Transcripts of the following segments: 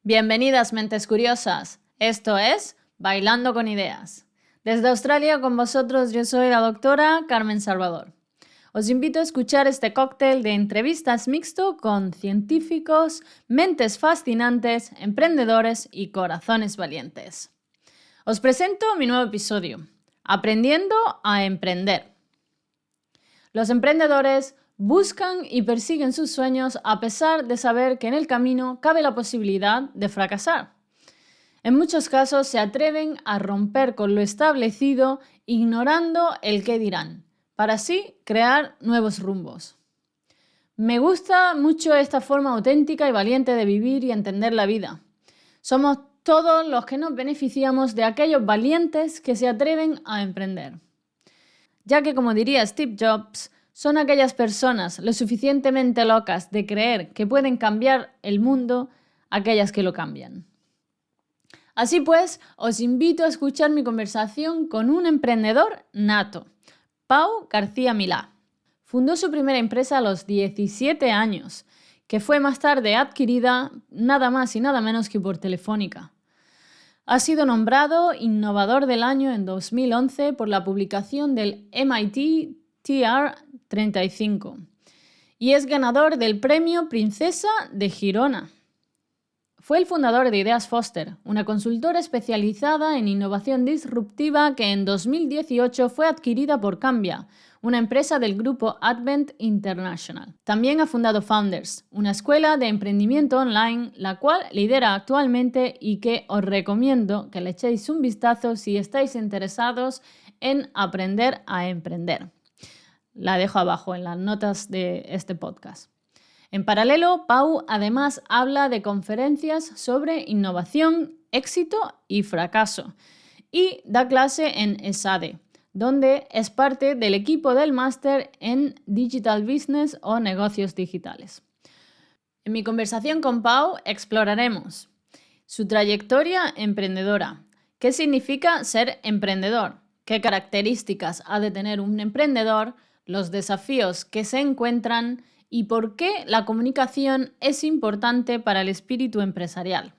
Bienvenidas, mentes curiosas. Esto es Bailando con Ideas. Desde Australia con vosotros yo soy la doctora Carmen Salvador. Os invito a escuchar este cóctel de entrevistas mixto con científicos, mentes fascinantes, emprendedores y corazones valientes. Os presento mi nuevo episodio, Aprendiendo a Emprender. Los emprendedores buscan y persiguen sus sueños a pesar de saber que en el camino cabe la posibilidad de fracasar. En muchos casos se atreven a romper con lo establecido ignorando el qué dirán, para así crear nuevos rumbos. Me gusta mucho esta forma auténtica y valiente de vivir y entender la vida. Somos todos los que nos beneficiamos de aquellos valientes que se atreven a emprender. Ya que, como diría Steve Jobs, son aquellas personas lo suficientemente locas de creer que pueden cambiar el mundo, aquellas que lo cambian. Así pues, os invito a escuchar mi conversación con un emprendedor nato, Pau García Milà. Fundó su primera empresa a los 17 años, que fue más tarde adquirida nada más y nada menos que por Telefónica. Ha sido nombrado Innovador del Año en 2011 por la publicación del MIT TR35 y es ganador del Premio Princesa de Girona. Fue el fundador de Ideas Foster, una consultora especializada en innovación disruptiva que en 2018 fue adquirida por Cambia, una empresa del grupo Advent International. También ha fundado Founders, una escuela de emprendimiento online, la cual lidera actualmente y que os recomiendo que le echéis un vistazo si estáis interesados en aprender a emprender. La dejo abajo en las notas de este podcast. En paralelo, Pau además habla de conferencias sobre innovación, éxito y fracaso y da clase en ESADE, donde es parte del equipo del máster en Digital Business o negocios digitales. En mi conversación con Pau exploraremos su trayectoria emprendedora, qué significa ser emprendedor, qué características ha de tener un emprendedor, los desafíos que se encuentran y por qué la comunicación es importante para el espíritu empresarial.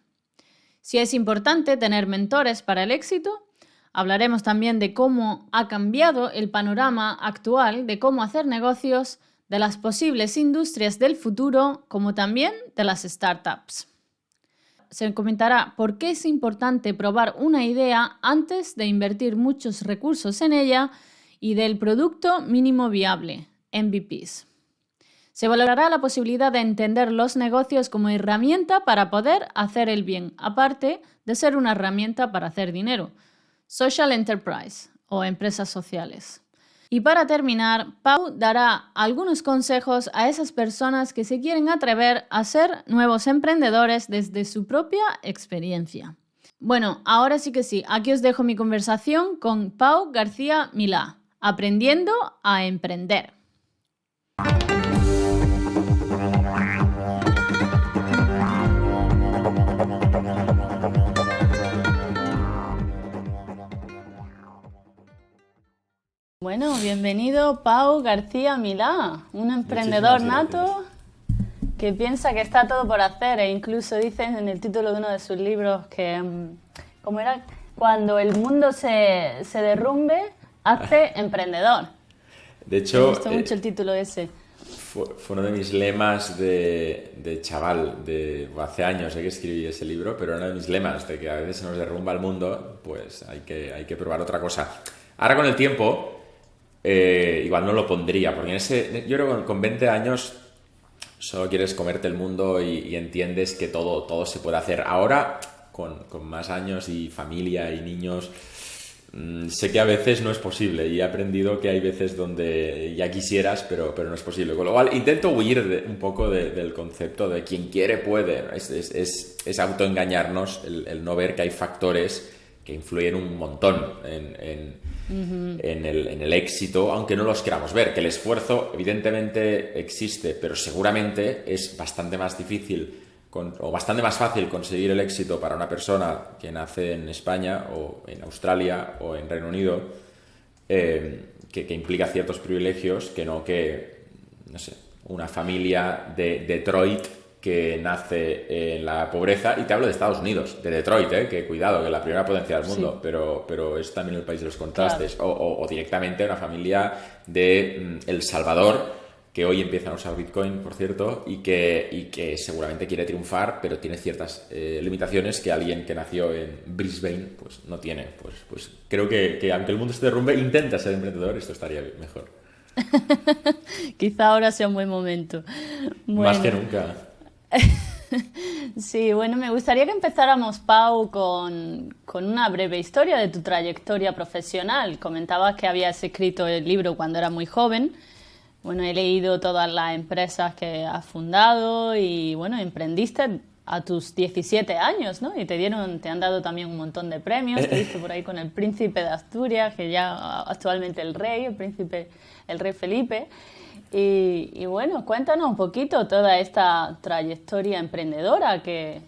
Si es importante tener mentores para el éxito, hablaremos también de cómo ha cambiado el panorama actual de cómo hacer negocios, de las posibles industrias del futuro, como también de las startups. Se comentará por qué es importante probar una idea antes de invertir muchos recursos en ella y del producto mínimo viable, MVPs. Se valorará la posibilidad de entender los negocios como herramienta para poder hacer el bien, aparte de ser una herramienta para hacer dinero. Social Enterprise o empresas sociales. Y para terminar, Pau dará algunos consejos a esas personas que se quieren atrever a ser nuevos emprendedores desde su propia experiencia. Bueno, ahora sí que sí, aquí os dejo mi conversación con Pau García Milà, aprendiendo a emprender. Bueno, bienvenido Pau García Milà, un emprendedor nato que piensa que está todo por hacer e incluso dice en el título de uno de sus libros que, ¿cómo era? Cuando el mundo se derrumbe, hazte emprendedor. De hecho, me gustó mucho el título ese. Fue uno de mis lemas de chaval, hace años que escribí ese libro, pero uno de mis lemas de que a veces se nos derrumba el mundo, pues hay que probar otra cosa. Ahora con el tiempo, igual no lo pondría, porque yo creo que con 20 años solo quieres comerte el mundo y entiendes que todo se puede hacer. Ahora, con más años y familia y niños, sé que a veces no es posible y he aprendido que hay veces donde ya quisieras, pero no es posible. Con lo cual intento huir un poco del concepto de quien quiere puede. Es autoengañarnos el no ver que hay factores que influyen un montón en el éxito, aunque no los queramos ver. Que el esfuerzo evidentemente existe, pero seguramente es bastante más difícil o bastante más fácil conseguir el éxito para una persona que nace en España o en Australia o en Reino Unido, que implica ciertos privilegios que no sé, una familia de Detroit que nace en la pobreza, y te hablo de Estados Unidos, de Detroit, que cuidado, que es la primera potencia del mundo, Sí, pero es también el país de los claro. contrastes, o directamente una familia de El Salvador, que hoy empiezan a usar Bitcoin, por cierto, y que seguramente quiere triunfar, pero tiene ciertas limitaciones que alguien que nació en Brisbane pues no tiene. Pues creo que aunque el mundo se derrumbe, intenta ser emprendedor, esto estaría mejor. Quizá ahora sea un buen momento. Más que Bueno, nunca. sí, bueno, me gustaría que empezáramos, Pau, con una breve historia de tu trayectoria profesional. Comentabas que habías escrito el libro cuando era muy joven. Bueno, he leído todas las empresas que has fundado y, bueno, emprendiste a tus 17 años, ¿no? Y te han dado también un montón de premios. Estuviste por ahí con el príncipe de Asturias, que ya actualmente el rey, el rey Felipe. Y bueno, cuéntanos un poquito toda esta trayectoria emprendedora que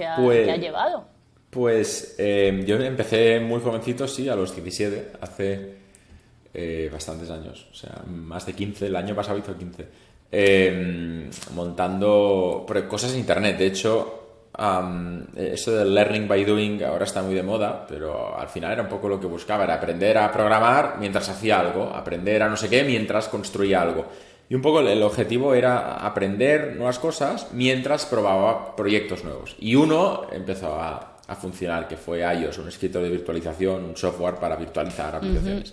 ha Pues, llevado. pues yo empecé muy jovencito, sí, a los 17, hace bastantes años, o sea, más de 15, el año pasado hizo 15, montando cosas en internet. De hecho, eso del learning by doing ahora está muy de moda, pero al final era un poco lo que buscaba, era aprender a programar mientras hacía algo, aprender a no sé qué mientras construía algo. Y un poco el objetivo era aprender nuevas cosas mientras probaba proyectos nuevos. Y uno empezó a funcionar, que fue iOS, un escritorio de virtualización, un software para virtualizar aplicaciones.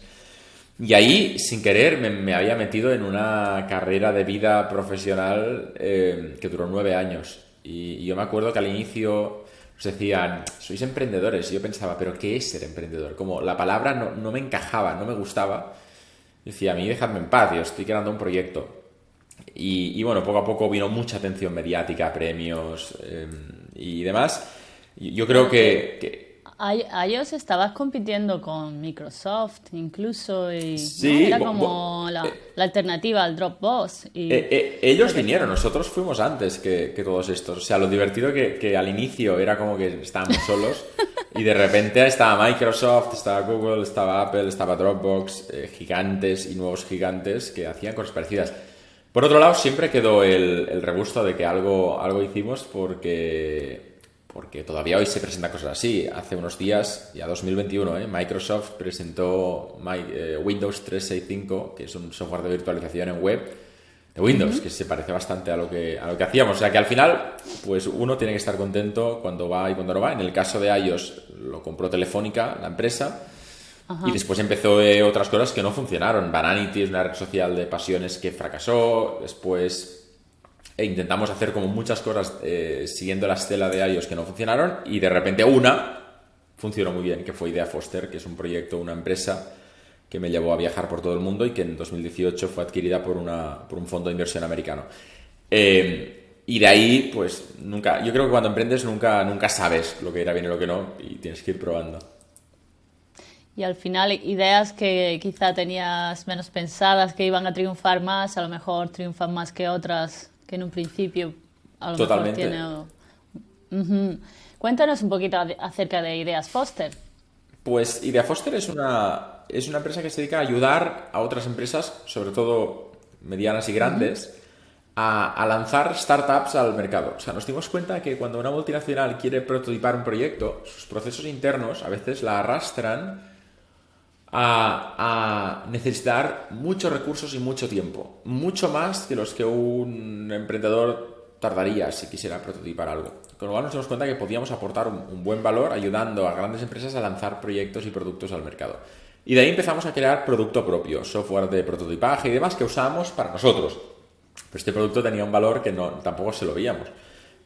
Y ahí, sin querer, me había metido en una carrera de vida profesional que duró 9 años. Y yo me acuerdo que al inicio nos decían, sois emprendedores. Y yo pensaba, ¿pero qué es ser emprendedor? Como la palabra no me encajaba, no me gustaba. Y decía, a mí dejadme en paz, yo estoy creando un proyecto. Y bueno, poco a poco vino mucha atención mediática, premios y demás. Y yo creo Bueno, que iOS estabas compitiendo con Microsoft incluso y no, sí, era como la alternativa al Dropbox y ellos porque vinieron, nosotros fuimos antes que todos estos. O sea, lo divertido que al inicio era como que estábamos solos y de repente estaba Microsoft, estaba Google, estaba Apple, estaba Dropbox, gigantes y nuevos gigantes que hacían cosas parecidas. Por otro lado, siempre quedó el regusto de que algo hicimos porque todavía hoy se presentan cosas así. Hace unos días, ya 2021, Microsoft presentó Windows 365, que es un software de virtualización en web de Windows, que se parece bastante a lo que hacíamos. O sea que al final, pues uno tiene que estar contento cuando va y cuando no va. En el caso de iOS lo compró Telefónica, la empresa, y después empezó otras cosas que no funcionaron. Vanity es una red social de pasiones que fracasó. Después intentamos hacer como muchas cosas siguiendo la estela de iOS que no funcionaron, y de repente una funcionó muy bien, que fue Idea Foster, que es un proyecto, una empresa que me llevó a viajar por todo el mundo y que en 2018 fue adquirida por un fondo de inversión americano. Y de ahí, pues nunca, yo creo que cuando emprendes nunca sabes lo que irá bien y lo que no, y tienes que ir probando. y al final ideas que quizá tenías menos pensadas que iban a triunfar más, a lo mejor triunfan más que otras que en un principio a lo mejor Totalmente. tiene. Ujú. Cuéntanos un poquito acerca de Ideas Foster. Pues Idea Foster es una empresa que se dedica a ayudar a otras empresas, sobre todo medianas y grandes, a lanzar startups al mercado. O sea, nos dimos cuenta que cuando una multinacional quiere prototipar un proyecto, sus procesos internos a veces la arrastran a necesitar muchos recursos y mucho tiempo. Mucho más que los que un emprendedor tardaría si quisiera prototipar algo. Con lo cual nos dimos cuenta que podíamos aportar un buen valor ayudando a grandes empresas a lanzar proyectos y productos al mercado. Y de ahí empezamos a crear producto propio, software de prototipaje y demás que usábamos para nosotros. Pero este producto tenía un valor que tampoco se lo veíamos.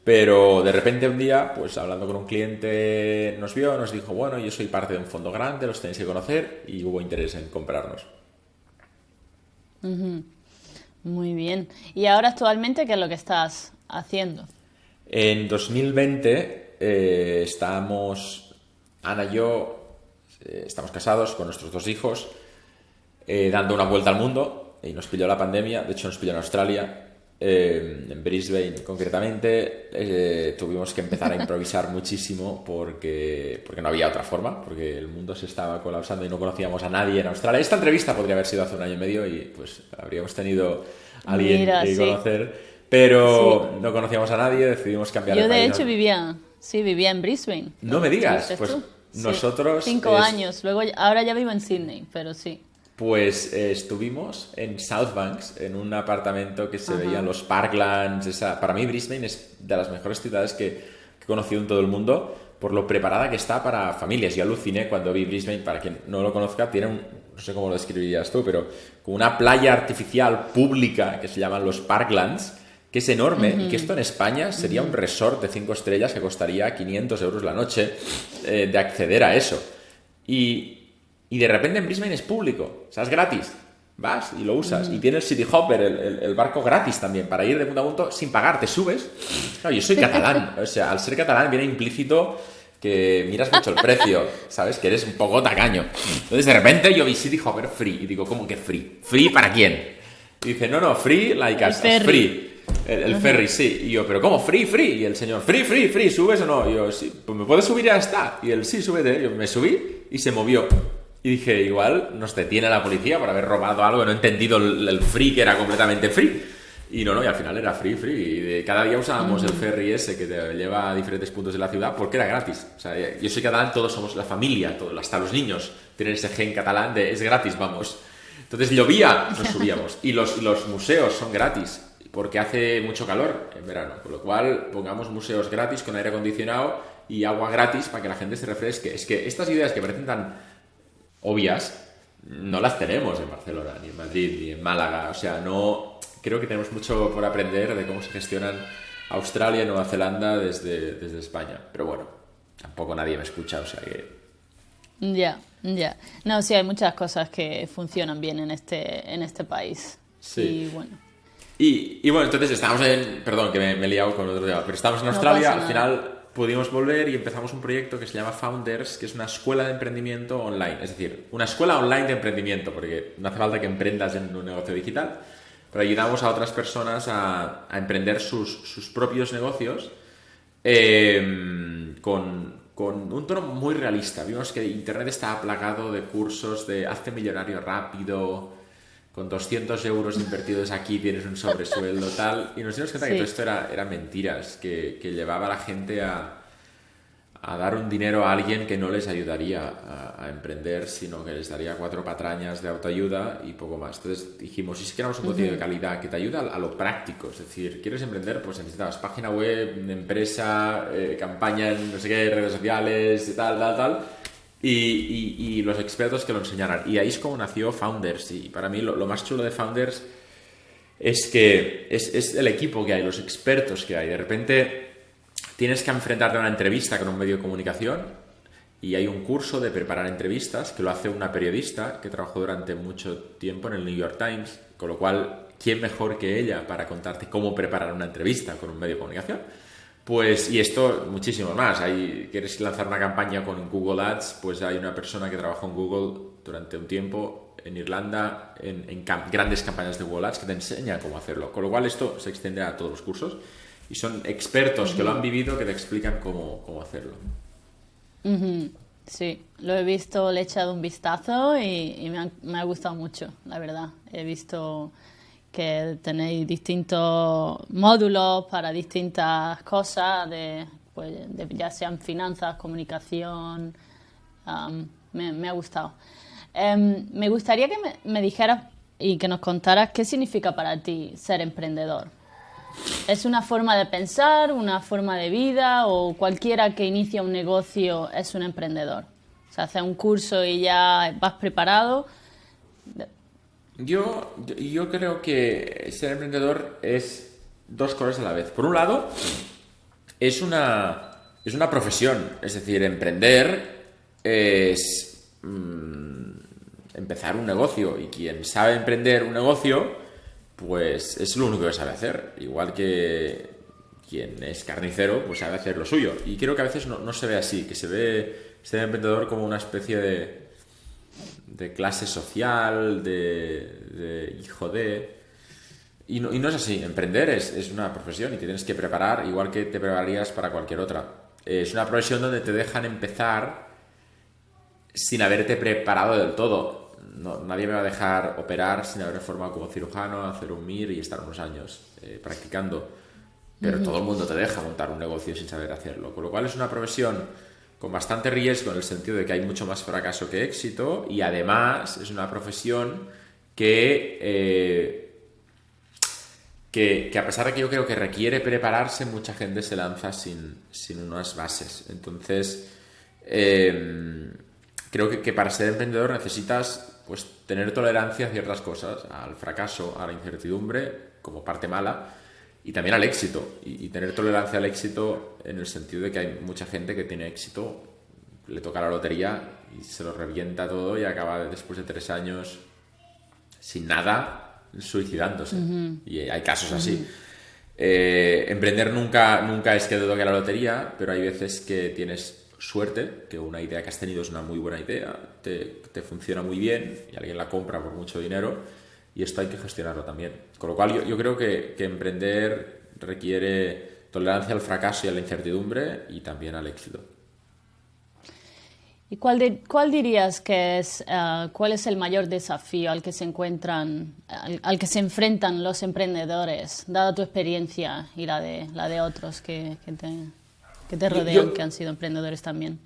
Pero de repente un día, pues hablando con un cliente, nos vio, nos dijo, bueno, yo soy parte de un fondo grande, los tenéis que conocer, y hubo interés en comprarnos. Muy bien. ¿Y ahora actualmente qué es lo que estás haciendo? En 2020 Ana y yo, estamos casados con nuestros 2 hijos, dando una vuelta al mundo, y nos pilló la pandemia. De hecho nos pilló en Australia, en Brisbane concretamente. Tuvimos que empezar a improvisar muchísimo porque no había otra forma, porque el mundo se estaba colapsando y no conocíamos a nadie en Australia. Esta entrevista podría haber sido hace un año y medio y pues habríamos tenido a alguien Mira, que sí. conocer. Pero no conocíamos a nadie, decidimos cambiar de Yo de país. hecho vivía en Brisbane. No me digas, ¿Estuviste pues tú? Sí, nosotros... 5 años, luego ahora ya vivo en Sydney, pero sí. Pues estuvimos en South Banks, en un apartamento que se veían los Parklands. Para mí Brisbane es de las mejores ciudades que he conocido en todo el mundo por lo preparada que está para familias. Yo aluciné cuando vi Brisbane, para quien no lo conozca, tiene no sé cómo lo describirías tú, pero con una playa artificial pública que se llaman los Parklands, que es enorme y que esto en España sería un resort de 5 estrellas que costaría 500 euros la noche de acceder a eso. Y de repente en Brisbane es público, o sea, es gratis. Vas y lo usas. Y tiene el City Hopper, el barco gratis también, para ir de punto a punto sin pagar. Te subes. Claro, yo soy catalán, o sea, al ser catalán viene implícito que miras mucho el precio, ¿sabes? Que eres un poco tacaño. Entonces de repente yo vi City Hopper free y digo, ¿cómo que free? ¿Free para quién? Y dice, no, free like us, free. El ferry, sí. Y yo, ¿pero cómo? Free. Y el señor, free, ¿subes o no? Y yo, sí, pues me puedes subir y ya está. Y él, sí, súbete. Yo me subí y se movió. Y dije, igual nos detiene la policía por haber robado algo, no he entendido el free, que era completamente free. Y no, y al final era free. Y cada día usábamos el ferry ese que te lleva a diferentes puntos de la ciudad porque era gratis. O sea, yo soy catalán, todos somos la familia, hasta los niños tienen ese gen catalán de es gratis, vamos. Entonces llovía, nos subíamos. Y los museos son gratis porque hace mucho calor en verano. Con lo cual pongamos museos gratis con aire acondicionado y agua gratis para que la gente se refresque. Es que estas ideas que parecen tan obvias no las tenemos en Barcelona, ni en Madrid, ni en Málaga. O sea, no... Creo que tenemos mucho por aprender de cómo se gestionan Australia y Nueva Zelanda desde España. Pero bueno, tampoco nadie me escucha, o sea que... Ya. No, sí, hay muchas cosas que funcionan bien en este país. Sí. Y bueno. Y bueno, entonces estamos en... Perdón, que me he liado con otro tema. Pero estamos en Australia, pasa al final pudimos volver y empezamos un proyecto que se llama Founders, que es una escuela de emprendimiento online. Es decir, una escuela online de emprendimiento, porque no hace falta que emprendas en un negocio digital, pero ayudamos a otras personas a emprender sus propios negocios con un tono muy realista. Vimos que Internet está plagado de cursos de hazte millonario rápido, con 200 euros invertidos aquí tienes un sobresueldo, tal. Y nos dimos cuenta que todo esto eran mentiras, que llevaba a la gente a dar un dinero a alguien que no les ayudaría a emprender, sino que les daría 4 patrañas de autoayuda y poco más. Entonces dijimos, ¿y si queremos un contenido de calidad que te ayuda a lo práctico? Es decir, ¿quieres emprender? Pues necesitas página web, empresa, campaña en no sé qué, redes sociales, tal. Y los expertos que lo enseñaran. Y ahí es como nació Founders. Y para mí lo más chulo de Founders es que es el equipo que hay, los expertos que hay. De repente tienes que enfrentarte a una entrevista con un medio de comunicación y hay un curso de preparar entrevistas que lo hace una periodista que trabajó durante mucho tiempo en el New York Times, con lo cual, ¿quién mejor que ella para contarte cómo preparar una entrevista con un medio de comunicación? Pues, y esto muchísimo más. ¿Quieres lanzar una campaña con Google Ads? Pues hay una persona que trabajó en Google durante un tiempo en Irlanda en grandes campañas de Google Ads que te enseña cómo hacerlo. Con lo cual esto se extiende a todos los cursos y son expertos que lo han vivido que te explican cómo hacerlo. Sí, lo he visto, le he echado un vistazo y me ha gustado mucho, la verdad. He visto que tenéis distintos módulos para distintas cosas, ya sean finanzas, comunicación. Me ha gustado. Me gustaría que me dijeras y que nos contaras qué significa para ti ser emprendedor. ¿Es una forma de pensar, una forma de vida o cualquiera que inicia un negocio es un emprendedor? O sea, haces un curso y ya vas preparado. Yo creo que ser emprendedor es 2 cosas a la vez. Por un lado, es una profesión. Es decir, emprender es empezar un negocio. Y quien sabe emprender un negocio, pues es lo único que sabe hacer. Igual que quien es carnicero, pues sabe hacer lo suyo. Y creo que a veces no se ve así, que se ve ser emprendedor como una especie de clase social, de hijo de... Y no es así. Emprender es una profesión y te tienes que preparar igual que te prepararías para cualquier otra. Es una profesión donde te dejan empezar sin haberte preparado del todo. nadie me va a dejar operar sin haber formado como cirujano, hacer un MIR y estar unos años practicando. Pero todo el mundo te deja montar un negocio sin saber hacerlo. Con lo cual es una profesión con bastante riesgo en el sentido de que hay mucho más fracaso que éxito, y además es una profesión que a pesar de que yo creo que requiere prepararse, mucha gente se lanza sin unas bases. Entonces, creo que para ser emprendedor necesitas pues tener tolerancia a ciertas cosas, al fracaso, a la incertidumbre como parte mala, y también al éxito, y tener tolerancia al éxito en el sentido de que hay mucha gente que tiene éxito, le toca la lotería y se lo revienta todo y acaba después de 3 años sin nada, suicidándose. Y hay casos así. Emprender nunca es que te toque la lotería, pero hay veces que tienes suerte, que una idea que has tenido es una muy buena idea, te funciona muy bien y alguien la compra por mucho dinero, y esto hay que gestionarlo también. Con lo cual yo creo que emprender requiere tolerancia al fracaso y a la incertidumbre, y también al éxito. ¿Y cuál dirías que es, cuál es el mayor desafío al que se encuentran, al que se enfrentan los emprendedores, dada tu experiencia y la de otros que te rodean, que han sido emprendedores también?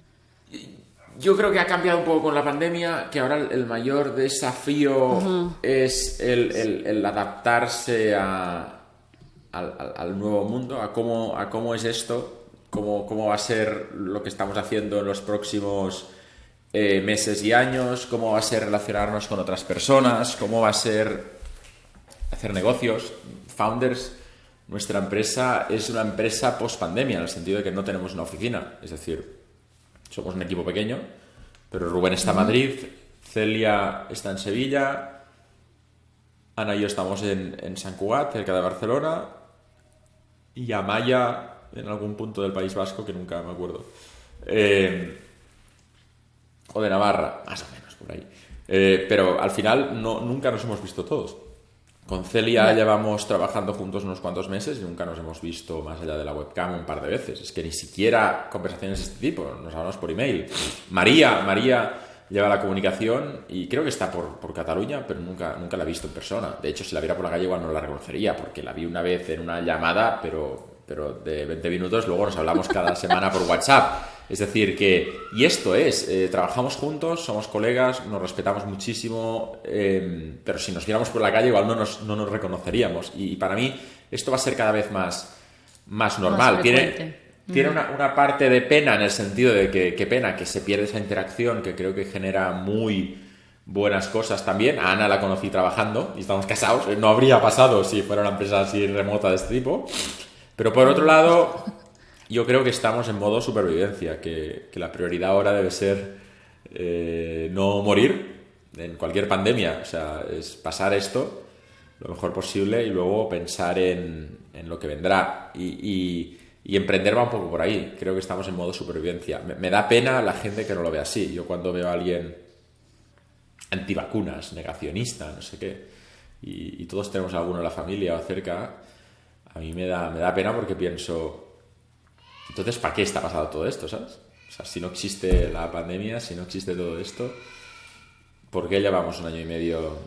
Yo creo que ha cambiado un poco con la pandemia, que ahora el mayor desafío es el adaptarse al nuevo mundo, a cómo es esto, cómo va a ser lo que estamos haciendo en los próximos meses y años, cómo va a ser relacionarnos con otras personas, cómo va a ser hacer negocios. Founders, nuestra empresa es una empresa post-pandemia, en el sentido de que no tenemos una oficina, es decir, somos un equipo pequeño, pero Rubén está en Madrid, Celia está en Sevilla, Ana y yo estamos en Sant Cugat, cerca de Barcelona, y Amaya en algún punto del País Vasco, que nunca me acuerdo. O de Navarra, más o menos, por ahí. Pero al final nunca nos hemos visto todos. Con Celia llevamos trabajando juntos unos cuantos meses y nunca nos hemos visto más allá de la webcam un par de veces. Es que ni siquiera conversaciones de este tipo, nos hablamos por email. María lleva la comunicación y creo que está por Cataluña, pero nunca la he visto en persona. De hecho, si la viera por la calle igual no la reconocería, porque la vi una vez en una llamada, pero de 20 minutos, luego nos hablamos cada semana por WhatsApp. Es decir, y esto es, trabajamos juntos, somos colegas, nos respetamos muchísimo, pero si nos viéramos por la calle igual no nos reconoceríamos. Y para mí esto va a ser cada vez más normal. Tiene una parte de pena, en el sentido de que qué pena que se pierde esa interacción, que creo que genera muy buenas cosas también. A Ana la conocí trabajando y estamos casados. No habría pasado si fuera una empresa así remota de este tipo. Pero por otro lado, yo creo que estamos en modo supervivencia, que la prioridad ahora debe ser no morir en cualquier pandemia. O sea, es pasar esto lo mejor posible y luego pensar en lo que vendrá. Y emprender va un poco por ahí. Creo que estamos en modo supervivencia. Me da pena la gente que no lo ve así. Yo cuando veo a alguien antivacunas, negacionista, no sé qué, y todos tenemos alguno en la familia o cerca, a mí me da pena, porque pienso, entonces, ¿para qué está pasando todo esto, sabes? O sea, si no existe la pandemia, si no existe todo esto, ¿por qué llevamos 1 año y medio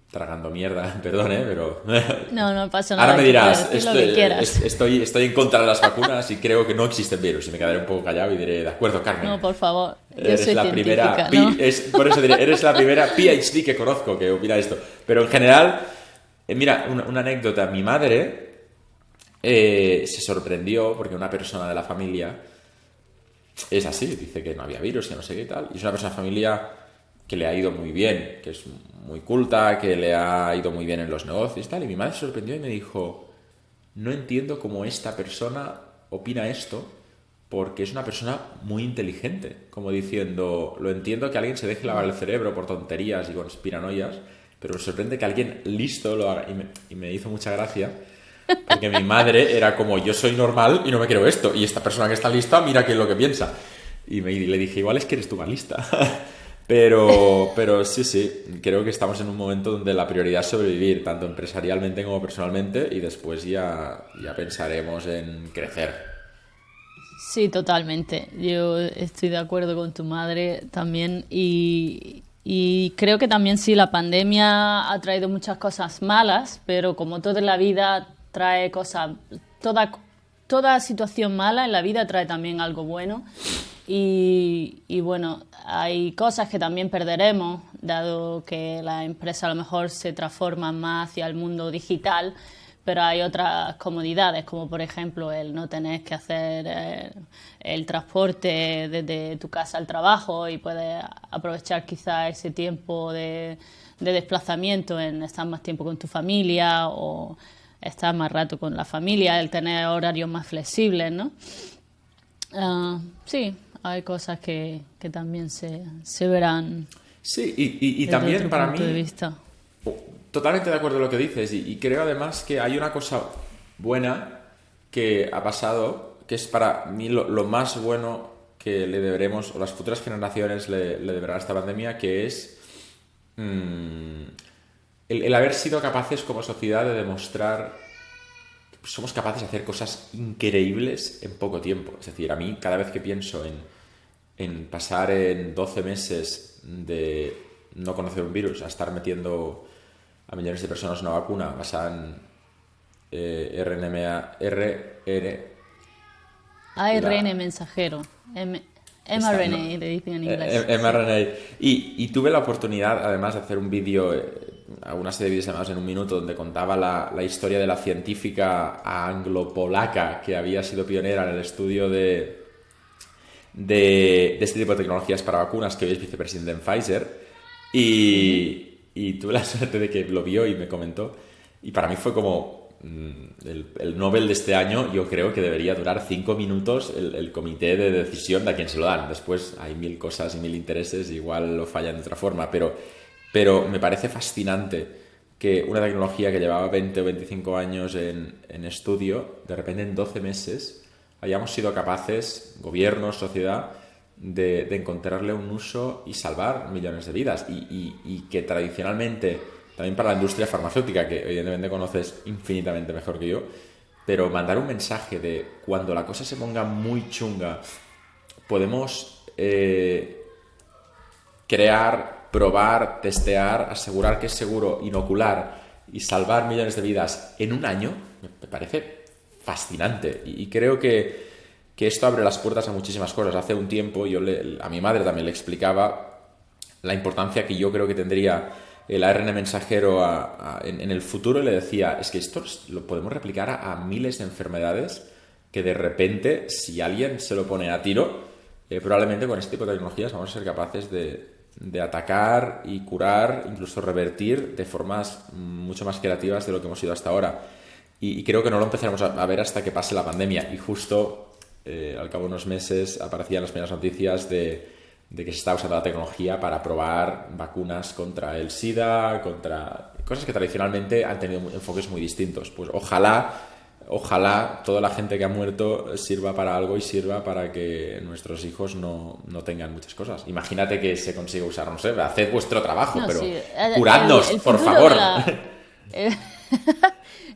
tragando mierda? Perdón, pero... No pasa nada. Ahora me dirás, lo que quieras. Estoy en contra de las vacunas y creo que no existen virus, y me quedaré un poco callado y diré, de acuerdo, Carmen. No, por favor, yo eres soy la científica, primera, ¿no? por eso diré, eres la primera PhD que conozco que opina esto. Pero en general, mira, una anécdota. Mi madre se sorprendió porque una persona de la familia es así, dice que no había virus, que no sé qué tal, y es una persona de la familia que le ha ido muy bien, que es muy culta, que le ha ido muy bien en los negocios y tal, y mi madre se sorprendió y me dijo, no entiendo cómo esta persona opina esto, porque es una persona muy inteligente, como diciendo, lo entiendo que alguien se deje lavar el cerebro por tonterías y conspiranoias, pero me sorprende que alguien listo lo haga, y me hizo mucha gracia. Porque mi madre era como, yo soy normal y no me creo esto, y esta persona que está lista, mira qué es lo que piensa. Y le dije, igual es que eres tú más lista. Pero sí, creo que estamos en un momento donde la prioridad es sobrevivir, tanto empresarialmente como personalmente, y después ya pensaremos en crecer. Sí, totalmente. Yo estoy de acuerdo con tu madre también, y Y creo que también sí, la pandemia ha traído muchas cosas malas, pero como todo en la vida trae cosas, toda situación mala en la vida trae también algo bueno. Y bueno, hay cosas que también perderemos, dado que la empresa a lo mejor se transforma más hacia el mundo digital, pero hay otras comodidades, como por ejemplo el no tener que hacer el transporte desde tu casa al trabajo y puedes aprovechar quizá ese tiempo de desplazamiento en estar más tiempo con tu familia o estar más rato con la familia, el tener horarios más flexibles, ¿no? Sí, hay cosas que también se verán Sí, y desde también otro para punto de mí, vista. totalmente de acuerdo con lo que dices, y creo además que hay una cosa buena que ha pasado, que es para mí lo más bueno que le deberemos, o las futuras generaciones le deberán a esta pandemia, que es el haber sido capaces como sociedad de demostrar que somos capaces de hacer cosas increíbles en poco tiempo. Es decir, a mí cada vez que pienso en pasar en 12 meses de no conocer un virus a estar metiendo a millones de personas una vacuna basada en ARN mensajero, mRNA, le dicen en inglés. mRNA. Y tuve la oportunidad, además, de hacer un vídeo, una serie de vídeos además en un minuto, donde contaba la historia de la científica anglo-polaca que había sido pionera en el estudio de este tipo de tecnologías para vacunas, que hoy es vicepresidente en Pfizer. Y tuve la suerte de que lo vio y me comentó. Y para mí fue como el Nobel de este año. Yo creo que debería durar 5 minutos el comité de decisión de a quien se lo dan. Después hay 1000 cosas y 1000 intereses, igual lo fallan de otra forma. Pero me parece fascinante que una tecnología que llevaba 20 o 25 años en estudio, de repente en 12 meses hayamos sido capaces, gobiernos, sociedad, de encontrarle un uso y salvar millones de vidas. Y que tradicionalmente, también para la industria farmacéutica, que evidentemente conoces infinitamente mejor que yo, pero mandar un mensaje de cuando la cosa se ponga muy chunga, podemos crear, probar, testear, asegurar que es seguro, inocular y salvar millones de vidas en un año, me parece fascinante. Y creo que esto abre las puertas a muchísimas cosas. Hace un tiempo a mi madre también le explicaba la importancia que yo creo que tendría el ARN mensajero en el futuro, y le decía, es que esto lo podemos replicar a miles de enfermedades que de repente, si alguien se lo pone a tiro, probablemente con este tipo de tecnologías vamos a ser capaces de atacar y curar, incluso revertir de formas mucho más creativas de lo que hemos ido hasta ahora. Y creo que no lo empezaremos a ver hasta que pase la pandemia. Y justo al cabo de unos meses aparecían las primeras noticias de que se está usando la tecnología para probar vacunas contra el SIDA, contra cosas que tradicionalmente han tenido enfoques muy distintos. Pues ojalá toda la gente que ha muerto sirva para algo y sirva para que nuestros hijos no tengan muchas cosas. Imagínate que se consiga usar, no sé, haced vuestro trabajo, pero sí, curadnos, por favor.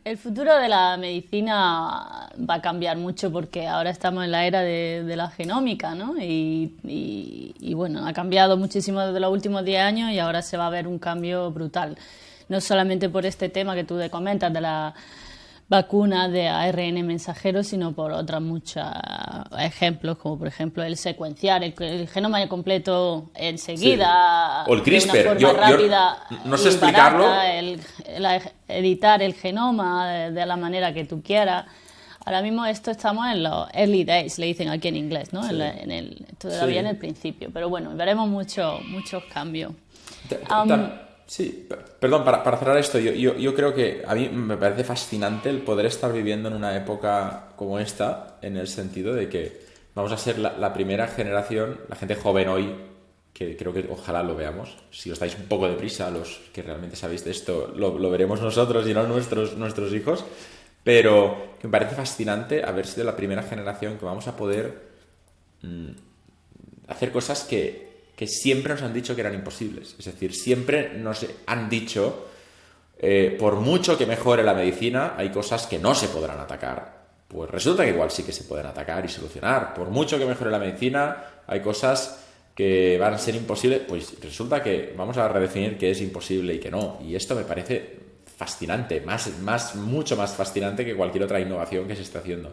El futuro de la medicina va a cambiar mucho porque ahora estamos en la era de la genómica, ¿no? Y bueno, ha cambiado muchísimo desde los últimos 10 años y ahora se va a ver un cambio brutal. No solamente por este tema que tú comentas de la vacuna de ARN mensajero, sino por otros muchos ejemplos, como por ejemplo el secuenciar el genoma completo enseguida, sí. O el CRISPR, de una forma rápida, no sé explicarlo. Barata, editar el genoma de la manera que tú quieras. Ahora mismo estamos en los early days, le dicen aquí en inglés, ¿no? Sí. Todavía en el principio, pero bueno, veremos muchos cambios. Sí, perdón, para cerrar esto, yo creo que a mí me parece fascinante el poder estar viviendo en una época como esta, en el sentido de que vamos a ser la primera generación, la gente joven hoy, que creo que ojalá lo veamos. Si os dais un poco de prisa, los que realmente sabéis de esto, lo veremos nosotros y no nuestros hijos, pero que me parece fascinante haber sido la primera generación que vamos a poder hacer cosas que siempre nos han dicho que eran imposibles. Es decir, siempre nos han dicho, por mucho que mejore la medicina, hay cosas que no se podrán atacar. Pues resulta que igual sí que se pueden atacar y solucionar. Por mucho que mejore la medicina, hay cosas que van a ser imposibles, pues resulta que vamos a redefinir qué es imposible y qué no. Y esto me parece fascinante, mucho más fascinante que cualquier otra innovación que se está haciendo.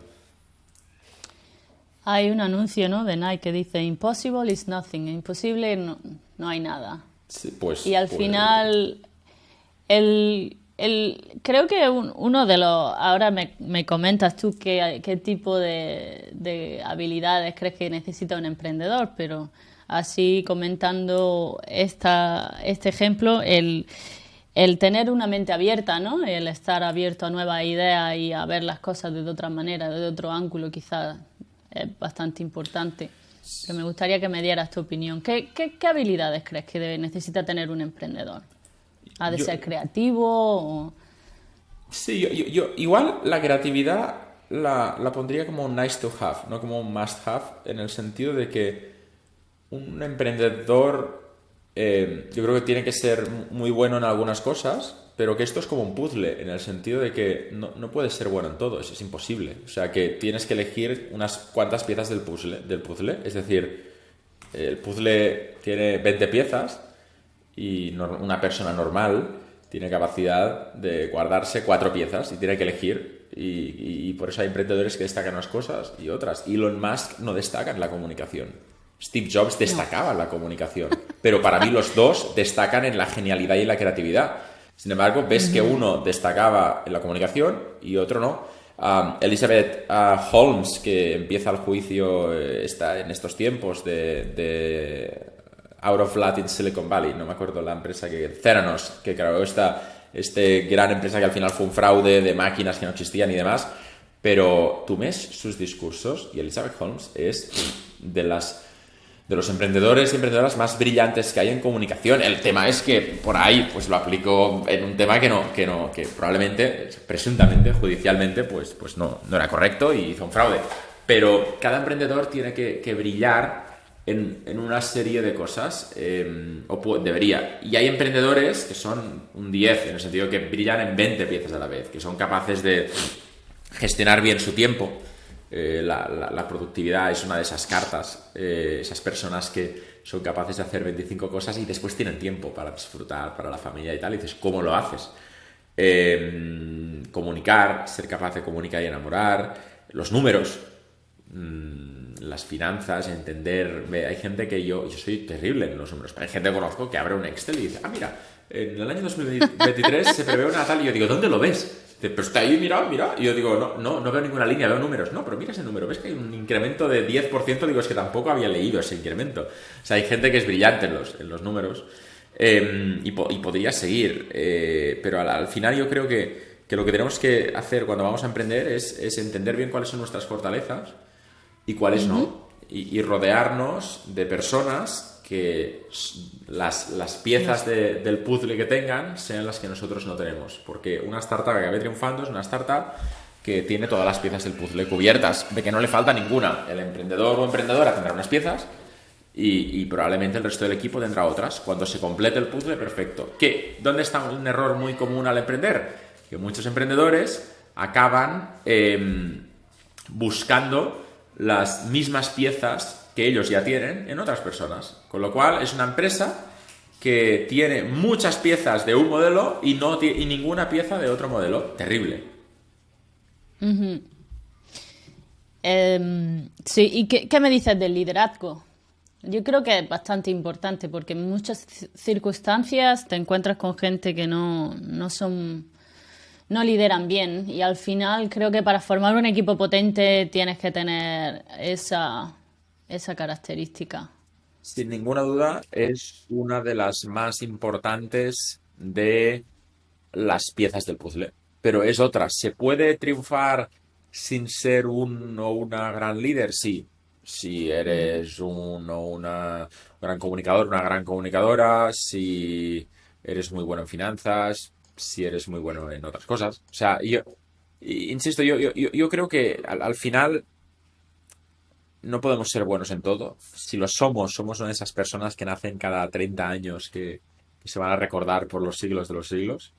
Hay un anuncio, ¿no?, de Nike que dice impossible is nothing, imposible no hay nada. Sí, pues, Y al final, creo que uno de los... Ahora me comentas tú qué tipo de habilidades crees que necesita un emprendedor, pero así comentando este ejemplo, el tener una mente abierta, ¿no? El estar abierto a nuevas ideas y a ver las cosas de otra manera, de otro ángulo, quizás es bastante importante. Pero me gustaría que me dieras tu opinión. ¿Qué habilidades crees que necesita tener un emprendedor? ¿Ha de ser creativo? Sí, yo igual la creatividad la pondría como un nice to have, no como un must have, en el sentido de que un emprendedor yo creo que tiene que ser muy bueno en algunas cosas, pero que esto es como un puzzle, en el sentido de que no puedes ser bueno en todo, eso es imposible. O sea, que tienes que elegir unas cuantas piezas del puzzle. Es decir, el puzzle tiene 20 piezas y una persona normal tiene capacidad de guardarse 4 piezas y tiene que elegir. Y por eso hay emprendedores que destacan unas cosas y otras. Elon Musk no destaca en la comunicación. Steve Jobs destacaba en la comunicación. Pero para mí los dos destacan en la genialidad y la creatividad. Sin embargo, ves que uno destacaba en la comunicación y otro no. Elizabeth Holmes, que empieza el juicio está en estos tiempos de Out of Latin Silicon Valley, no me acuerdo la empresa Theranos, que creó este gran empresa que al final fue un fraude de máquinas que no existían y demás. Pero tú ves sus discursos y Elizabeth Holmes es de los emprendedores y emprendedoras más brillantes que hay en comunicación. El tema es que por ahí pues lo aplico en un tema que probablemente, presuntamente, judicialmente, pues no era correcto y hizo un fraude. Pero cada emprendedor tiene que brillar en una serie de cosas, debería. Y hay emprendedores que son un 10, en el sentido que brillan en 20 piezas a la vez, que son capaces de gestionar bien su tiempo. La productividad es una de esas cartas, esas personas que son capaces de hacer 25 cosas y después tienen tiempo para disfrutar, para la familia y tal, y dices, ¿cómo lo haces? Comunicar, ser capaz de comunicar y enamorar, los números, las finanzas, entender. Hay gente que yo soy terrible en los números, pero hay gente que conozco que abre un Excel y dice, mira, en el año 2023 se prevé una tal, y yo digo, ¿dónde lo ves? Pero está ahí, mira. Y yo digo, no veo ninguna línea, veo números. No, pero mira ese número, ves que hay un incremento de 10%, digo, es que tampoco había leído ese incremento. O sea, hay gente que es brillante en los números y podría seguir, pero al final yo creo que lo que tenemos que hacer cuando vamos a emprender es entender bien cuáles son nuestras fortalezas y cuáles no, y rodearnos de personas que las piezas del puzzle que tengan sean las que nosotros no tenemos, porque una startup que acabe triunfando es una startup que tiene todas las piezas del puzzle cubiertas, de que no le falta ninguna. El emprendedor o emprendedora tendrá unas piezas y probablemente el resto del equipo tendrá otras. Cuando se complete el puzzle, perfecto. ¿Dónde está un error muy común al emprender? Que muchos emprendedores acaban buscando las mismas piezas que ellos ya tienen en otras personas. Con lo cual es una empresa que tiene muchas piezas de un modelo y ninguna pieza de otro modelo. Terrible. Sí, ¿y qué me dices del liderazgo? Yo creo que es bastante importante porque en muchas circunstancias te encuentras con gente que no lideran bien, y al final creo que para formar un equipo potente tienes que tener esa característica. Sin ninguna duda, es una de las más importantes de las piezas del puzzle. Pero es otra. ¿Se puede triunfar sin ser un o una gran líder? Sí. Si eres un o una gran comunicador, una gran comunicadora, si eres muy bueno en finanzas, si eres muy bueno en otras cosas. O sea, insisto, yo creo que al final no podemos ser buenos en todo. Si lo somos una de esas personas que nacen cada 30 años que se van a recordar por los siglos de los siglos.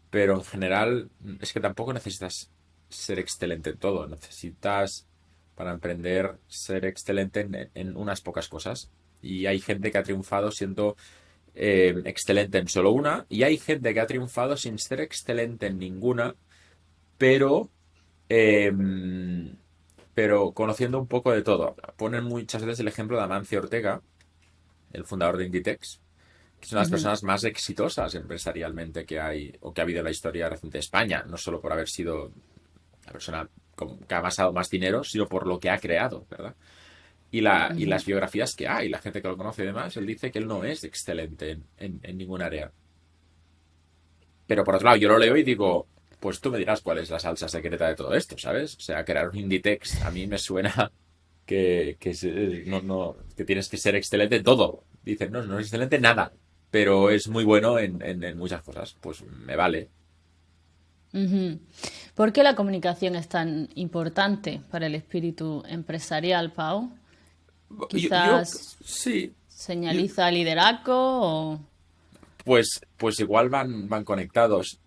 Pero en general es que tampoco necesitas ser excelente en todo. Necesitas, para emprender, ser excelente en unas pocas cosas. Y hay gente que ha triunfado siendo excelente en solo una, y hay gente que ha triunfado sin ser excelente en ninguna, pero, eh, pero conociendo un poco de todo. Ponen muchas veces el ejemplo de Amancio Ortega, el fundador de Inditex, que es una de las Ujú. personas más exitosas empresarialmente que hay o que ha habido en la historia reciente de España, no solo por haber sido la persona que ha amasado más dinero, sino por lo que ha creado, ¿verdad? Y Ujú. las biografías que hay, la gente que lo conoce y demás, él dice que él no es excelente en ningún área. Pero por otro lado, yo lo leo y digo, pues tú me dirás cuál es la salsa secreta de todo esto, ¿sabes? O sea, crear un Inditex a mí me suena que tienes que ser excelente en todo. Dicen, no, no es excelente en nada, pero es muy bueno en muchas cosas. Pues me vale. Ujú. ¿Por qué la comunicación es tan importante para el espíritu empresarial, Pau? Yo Quizás sí. Yo- señaliza liderazgo o... pues igual van conectados.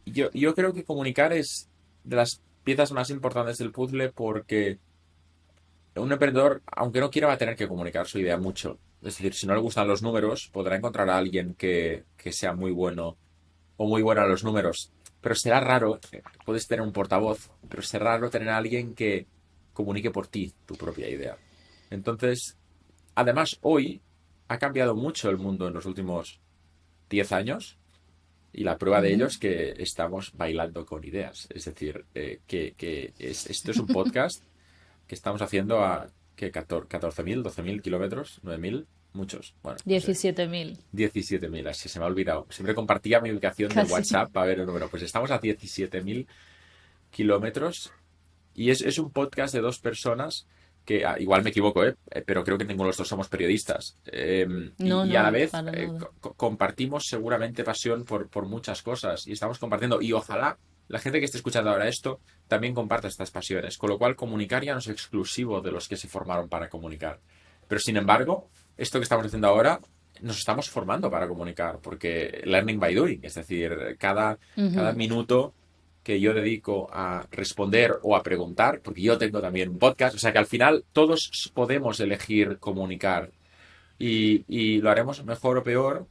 Yo creo que comunicar es de las piezas más importantes del puzzle porque un emprendedor, aunque no quiera, va a tener que comunicar su idea mucho. Es decir, si no le gustan los números, podrá encontrar a alguien que sea muy bueno o muy bueno a los números. Pero será raro, puedes tener un portavoz, pero será raro tener a alguien que comunique por ti tu propia idea. Entonces, además, hoy ha cambiado mucho el mundo en los últimos 10 años y la prueba de ello Ujú. es que estamos bailando con ideas. Es decir, esto es un podcast que estamos haciendo a que 14.000, 12.000 kilómetros, 9.000, muchos, bueno, no sé, 17.000. 17.000, así se me ha olvidado. Siempre compartía mi ubicación del Casi. WhatsApp para ver el número. Pues estamos a 17.000 kilómetros y es un podcast de dos personas que igual me equivoco, pero creo que ninguno de los dos somos periodistas. No, Y a la no, vez para nada. compartimos seguramente pasión por muchas cosas y estamos compartiendo. Y ojalá la gente que esté escuchando ahora esto también comparta estas pasiones. Con lo cual, comunicar ya no es exclusivo de los que se formaron para comunicar. Pero sin embargo, esto que estamos haciendo ahora nos estamos formando para comunicar, porque learning by doing, es decir, cada Ujú. minuto que yo dedico a responder o a preguntar, porque yo tengo también un podcast, o sea que al final todos podemos elegir comunicar y lo haremos mejor o peor,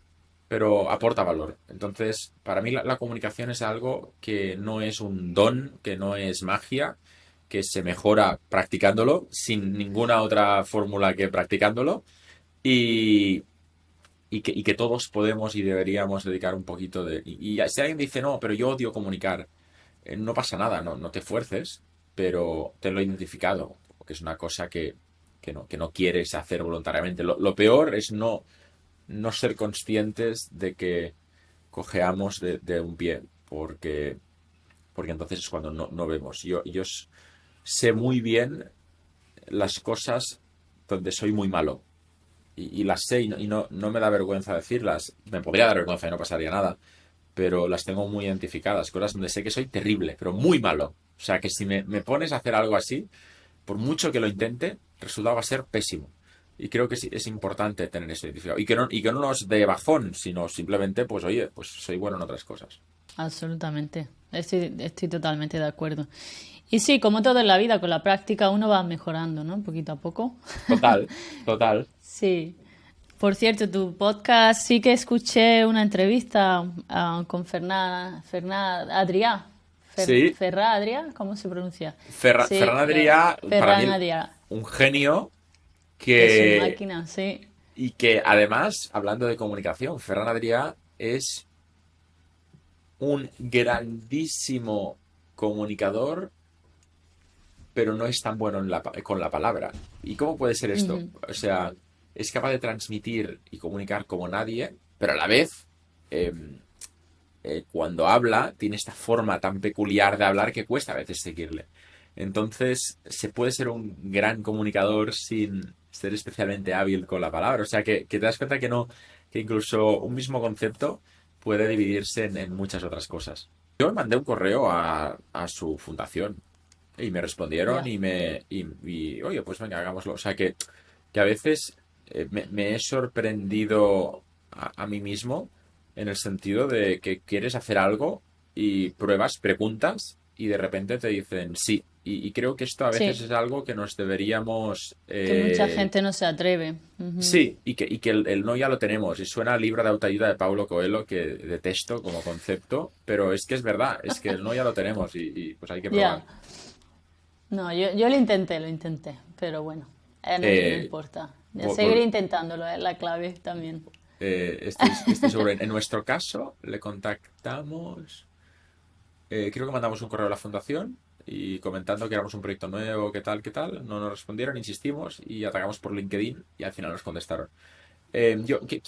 pero aporta valor. Entonces, para mí la comunicación es algo que no es un don, que no es magia, que se mejora practicándolo, sin ninguna otra fórmula que practicándolo, y, y que todos podemos y deberíamos dedicar un poquito de... Y si alguien dice, no, pero yo odio comunicar, no pasa nada, no te fuerces, pero tenlo identificado, porque es una cosa que no quieres hacer voluntariamente. Lo peor es no ser conscientes de que cojeamos de un pie, porque entonces es cuando no vemos. Yo sé muy bien las cosas donde soy muy malo. Y las sé y no me da vergüenza decirlas. Me podría dar vergüenza y no pasaría nada, pero las tengo muy identificadas. Cosas donde sé que soy terrible, pero muy malo. O sea, que si me pones a hacer algo así, por mucho que lo intente, el resultado va a ser pésimo. Y creo que sí, es importante tener eso identificado. Y que no nos dé bajón, sino simplemente, pues oye, pues soy bueno en otras cosas. Absolutamente. Estoy totalmente de acuerdo. Y sí, como todo en la vida, con la práctica uno va mejorando, ¿no? Poquito a poco. Total, total. Sí. Por cierto, tu podcast sí que escuché una entrevista con Ferran Adrià. Sí, Ferran Adrià, ¿cómo se pronuncia? Ferran Sí, Adrià, para Ferran mí, Adrià. un genio Es un que... máquina, sí. Y que además, hablando de comunicación, Ferran Adrià es un grandísimo comunicador, pero no es tan bueno con la palabra. ¿Y cómo puede ser esto? Ujú. O sea, es capaz de transmitir y comunicar como nadie, pero a la vez, eh, cuando habla, tiene esta forma tan peculiar de hablar que cuesta a veces seguirle. Entonces, se puede ser un gran comunicador sin ser especialmente hábil con la palabra. O sea, que te das cuenta que no, que incluso un mismo concepto puede dividirse en muchas otras cosas. Yo mandé un correo a su fundación y me respondieron Ya. y, oye, pues venga, hagámoslo. O sea, que a veces me he sorprendido a mí mismo en el sentido de que quieres hacer algo y pruebas, preguntas y de repente te dicen sí. Y creo que esto a veces Sí, es algo que nos deberíamos... que mucha gente no se atreve. Ujú. sí, y que el no ya lo tenemos. Y suena al libro de autoayuda de Paulo Coelho, que detesto como concepto, pero es que es verdad, es que el no ya lo tenemos pues hay que Ya. probar. No, yo lo intenté, pero bueno, no Eh, importa. Ya vo- seguiré vol- intentándolo, es la clave también. estoy seguro. En nuestro caso, le contactamos. Creo que mandamos un correo a la fundación y comentando que éramos un proyecto nuevo, qué tal. No nos respondieron, insistimos y atacamos por LinkedIn y al final nos contestaron.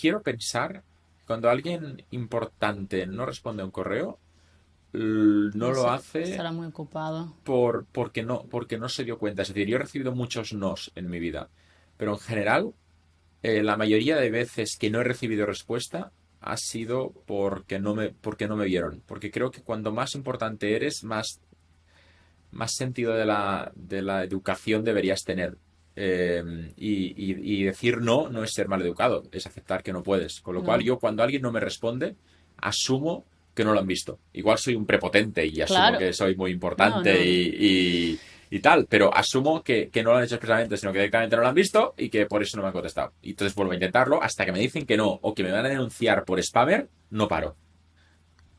Quiero pensar, cuando alguien importante no responde a un correo, no lo hace Estará muy ocupado. porque no se dio cuenta. Es decir, yo he recibido muchos nos en mi vida, pero en general, la mayoría de veces que no he recibido respuesta ha sido porque no me vieron. Porque creo que cuando más importante eres, más sentido de la educación deberías tener. Y decir no es ser mal educado, es aceptar que no puedes. Con lo cual, No, yo cuando alguien no me responde, asumo que no lo han visto. Igual soy un prepotente y asumo claro. que soy muy No, importante no, no. y tal, pero asumo que no lo han hecho expresamente, sino que directamente no lo han visto y que por eso no me han contestado. Y entonces vuelvo a intentarlo hasta que me dicen que no o que me van a denunciar por spammer, no paro.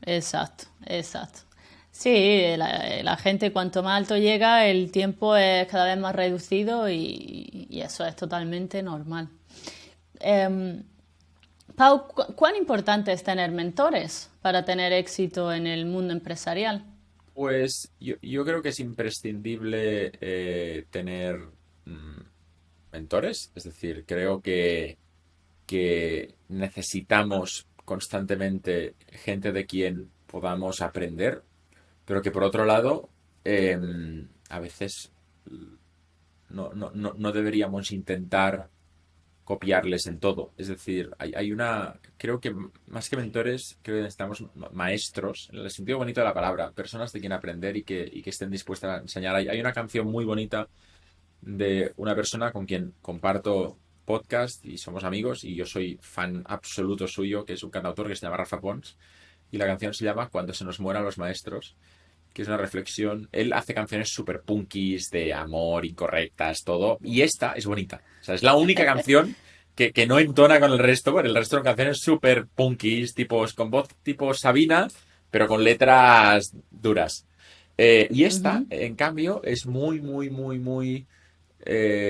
Exacto, exacto. Sí, la gente cuanto más alto llega, el tiempo es cada vez más reducido y eso es totalmente normal. Em, Pau, ¿cuán importante es tener mentores para tener éxito en el mundo empresarial? Pues yo creo que es imprescindible tener mm, mentores, es decir, creo que necesitamos constantemente gente de quien podamos aprender, pero que por otro lado, a veces no deberíamos intentar copiarles en todo. Es decir, creo que más que mentores, creo que necesitamos maestros, en el sentido bonito de la palabra, personas de quien aprender y que estén dispuestas a enseñar. Hay una canción muy bonita de una persona con quien comparto podcast y somos amigos y yo soy fan absoluto suyo, que es un cantautor que se llama Rafa Pons y la canción se llama Cuando se nos mueran los maestros, que es una reflexión. Él hace canciones súper punkis, de amor, incorrectas, todo. Y esta es bonita. O sea, es la única canción que no entona con el resto, porque el resto son canciones súper punkis, tipos, con voz tipo Sabina, pero con letras duras. Y esta, Ujú. en cambio, es muy, muy, muy, muy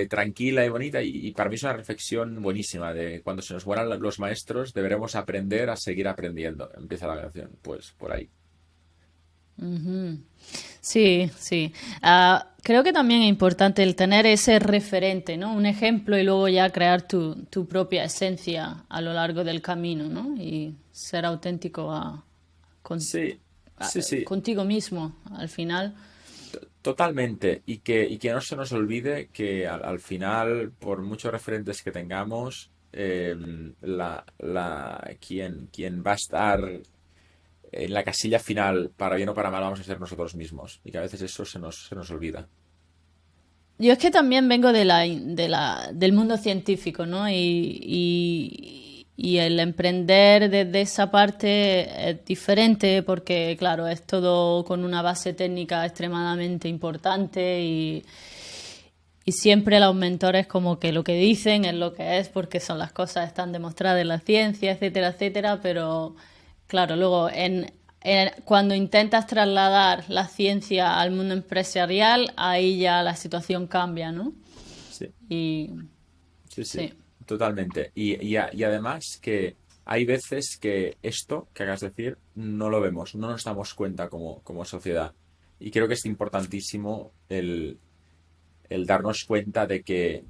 tranquila y bonita. Y para mí es una reflexión buenísima de cuando se nos mueran los maestros, deberemos aprender a seguir aprendiendo. Empieza la canción, pues por ahí. Ujú. Sí, sí. Creo que también es importante el tener ese referente, ¿no? Un ejemplo y luego ya crear tu propia esencia a lo largo del camino, ¿no? Y ser auténtico con- Sí, sí, sí. contigo mismo al final. Totalmente, y que no se nos olvide que al final, por muchos referentes que tengamos, quien va a estar en la casilla final, para bien o para mal, vamos a ser nosotros mismos, y que a veces eso se nos olvida. Yo es que también vengo del mundo científico, ¿no? Y el emprender desde esa parte es diferente porque, claro, es todo con una base técnica extremadamente importante y siempre los mentores como que lo que dicen es lo que es porque son las cosas, están demostradas en la ciencia, etcétera, etcétera, pero claro, luego cuando intentas trasladar la ciencia al mundo empresarial, ahí ya la situación cambia, ¿no? Sí, Y sí, sí, sí. totalmente. Y además que hay veces que esto que acabas de decir no lo vemos, no nos damos cuenta como sociedad. Y creo que es importantísimo el darnos cuenta de que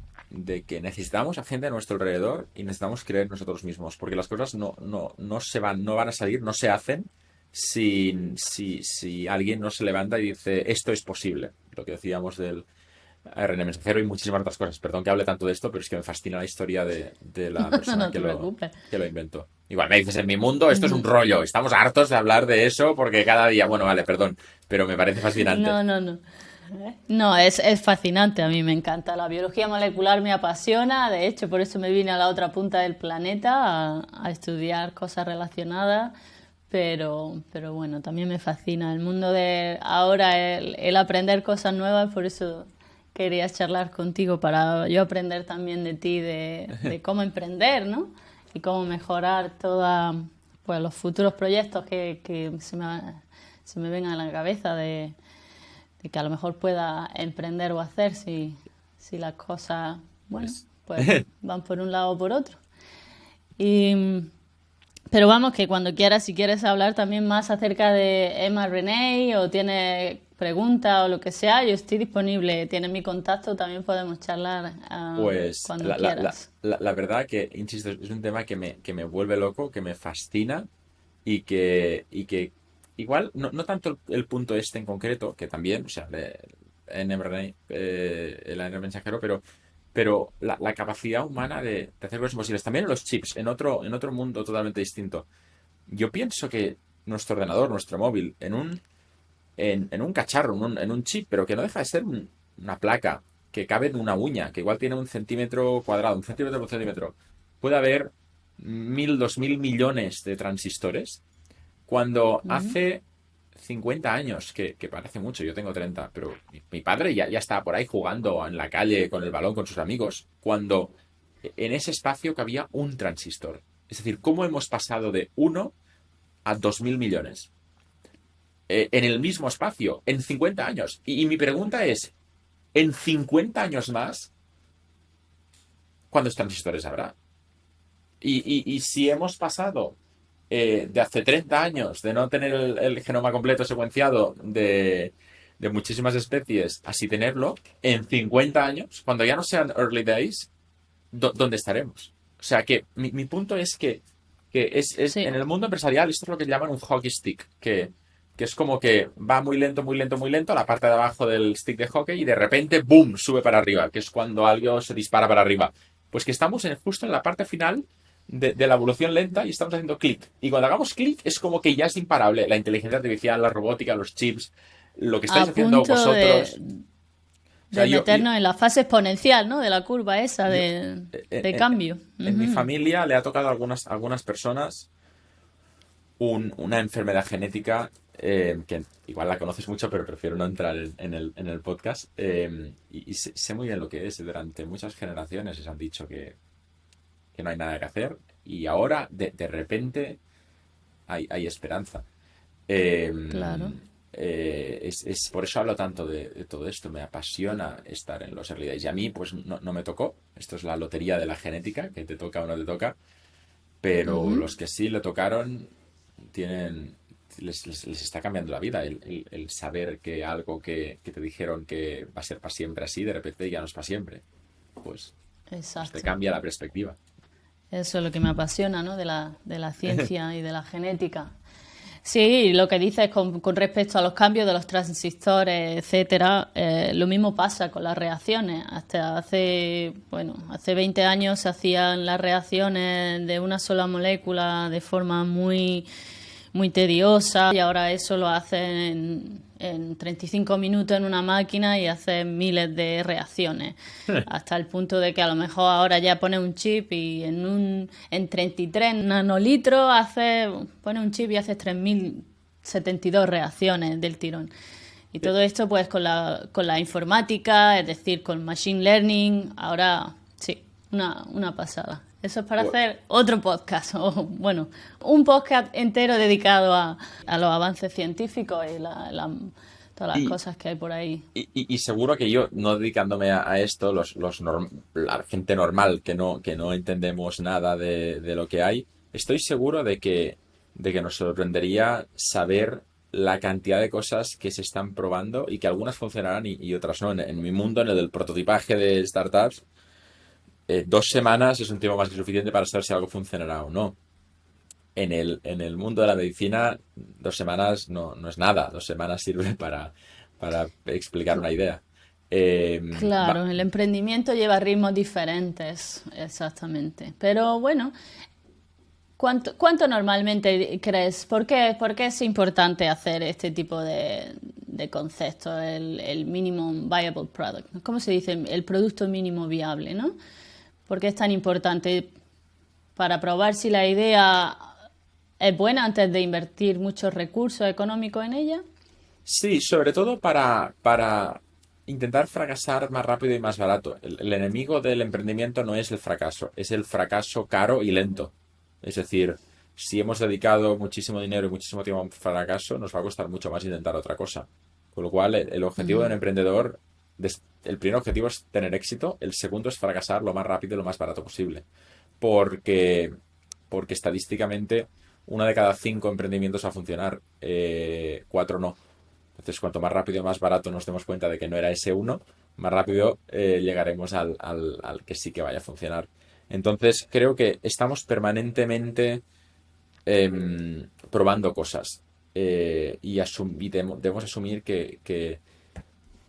necesitamos a gente a nuestro alrededor y necesitamos creer en nosotros mismos, porque las cosas no van a salir, no se hacen si alguien no se levanta y dice esto es posible. Lo que decíamos del ARN mensajero y muchísimas otras cosas. Perdón que hable tanto de esto, pero es que me fascina la historia de la persona No que te lo, preocupes. que lo inventó. Igual me dices, en mi mundo esto es un Ujú. rollo, estamos hartos de hablar de eso porque cada día, bueno, vale, perdón, pero me parece fascinante. No, no, no. No, es fascinante, a mí me encanta. La biología molecular me apasiona, de hecho, por eso me vine a la otra punta del planeta a estudiar cosas relacionadas. Pero bueno, también me fascina el mundo de ahora, el aprender cosas nuevas, por eso quería charlar contigo para yo aprender también de ti, de cómo emprender, ¿no? Y cómo mejorar todos pues, los futuros proyectos que se me vengan a la cabeza de que a lo mejor pueda emprender o hacer si las cosas, bueno, pues van por un lado o por otro. Pero vamos, que cuando quieras, si quieres hablar también más acerca de Emma Renee o tienes preguntas o lo que sea, yo estoy disponible. Tienes mi contacto, también podemos charlar Pues cuando quieras. la verdad que, insisto, es un tema que me vuelve loco, que me fascina y que igual, no tanto el punto este en concreto, que también, o sea, en mRNA, el ARN mensajero, pero la capacidad humana de hacer cosas imposibles. También los chips, en otro mundo totalmente distinto. Yo pienso que nuestro ordenador, nuestro móvil, en un cacharro, en un chip, pero que no deja de ser una placa que cabe en una uña, que igual tiene 1 centímetro cuadrado, 1 centímetro por 1 centímetro. Puede haber 1.000, 2.000 millones de transistores, cuando Ujú. hace 50 años, que parece mucho, yo tengo 30, pero mi padre ya estaba por ahí jugando en la calle con el balón con sus amigos, cuando en ese espacio cabía un transistor. Es decir, ¿cómo hemos pasado de 1 a 2.000 millones? En el mismo espacio, en 50 años. Y mi pregunta es, ¿en 50 años más, cuántos transistores habrá? Y si hemos pasado de hace 30 años de no tener el genoma completo secuenciado de muchísimas especies, así tenerlo, en 50 años, cuando ya no sean early days, ¿dónde estaremos? O sea que mi punto es que en Sí, el mundo empresarial esto es lo que llaman un hockey stick, que es como que va muy lento, muy lento, muy lento, la parte de abajo del stick de hockey y de repente, ¡boom!, sube para arriba, que es cuando algo se dispara para arriba. Pues que estamos justo en la parte final de la evolución lenta y estamos haciendo clic. Y cuando hagamos clic es como que ya es imparable. La inteligencia artificial, la robótica, los chips, lo que estáis a haciendo punto vosotros. O sea, de meternos en la fase exponencial, ¿no? De la curva esa yo de cambio. en mi Ujú. familia le ha tocado a algunas personas una enfermedad genética que igual la conoces mucho, pero prefiero no entrar en el podcast. Y sé muy bien lo que es. Durante muchas generaciones les han dicho que no hay nada que hacer y ahora de repente hay esperanza. Eh, Claro. por eso hablo tanto de todo esto. Me apasiona estar en los early days. Y a mí, pues, no me tocó. Esto es la lotería de la genética, que te toca o no te toca. Pero Ujú. los que sí le tocaron tienen. Les está cambiando la vida el saber que algo que te dijeron que va a ser para siempre así, de repente ya no es para siempre. Pues te Exacto. cambia la perspectiva. Eso es lo que me apasiona, ¿no? De la ciencia y de la genética. Sí, lo que dices con respecto a los cambios de los transistores, etcétera, lo mismo pasa con las reacciones. Hasta hace 20 años se hacían las reacciones de una sola molécula de forma muy, muy tediosa y ahora eso lo hacen en 35 minutos en una máquina y hacen miles de reacciones. Hasta el punto de que a lo mejor ahora ya pone un chip y en 33 nanolitros pone un chip y hace 3072 reacciones del tirón. Y todo esto pues con la informática, es decir, con machine learning, ahora sí, una pasada. Eso es para hacer otro podcast, o bueno, un podcast entero dedicado a los avances científicos y todas las Y, cosas que hay por ahí. y seguro que yo, no dedicándome a esto, la gente normal que no entendemos nada de lo que hay, estoy seguro de que nos sorprendería saber la cantidad de cosas que se están probando y que algunas funcionarán y otras no. En mi mundo, en el del prototipaje de startups, 2 semanas es un tiempo más que suficiente para saber si algo funcionará o no. En el mundo de la medicina, 2 semanas no es nada. 2 semanas sirve para explicar una idea. Va. Claro, el emprendimiento lleva ritmos diferentes, exactamente. Pero bueno, ¿cuánto normalmente crees? ¿Por qué es importante hacer este tipo de conceptos, el minimum viable product? ¿Cómo se dice? El producto mínimo viable, ¿no? ¿Por qué es tan importante para probar si la idea es buena antes de invertir muchos recursos económicos en ella. Sí, sobre todo para intentar fracasar más rápido y más barato. El enemigo del emprendimiento no es el fracaso, es el fracaso caro y lento. Es decir, si hemos dedicado muchísimo dinero y muchísimo tiempo a un fracaso, nos va a costar mucho más intentar otra cosa. Con lo cual, el objetivo de un emprendedor, el primer objetivo es tener éxito, el segundo es fracasar lo más rápido y lo más barato posible. Porque, porque estadísticamente, una de cada 5 emprendimientos va a funcionar, cuatro no. Entonces, cuanto más rápido y más barato nos demos cuenta de que no era ese uno, más rápido llegaremos al que sí que vaya a funcionar. Entonces, creo que estamos permanentemente probando cosas y debemos asumir que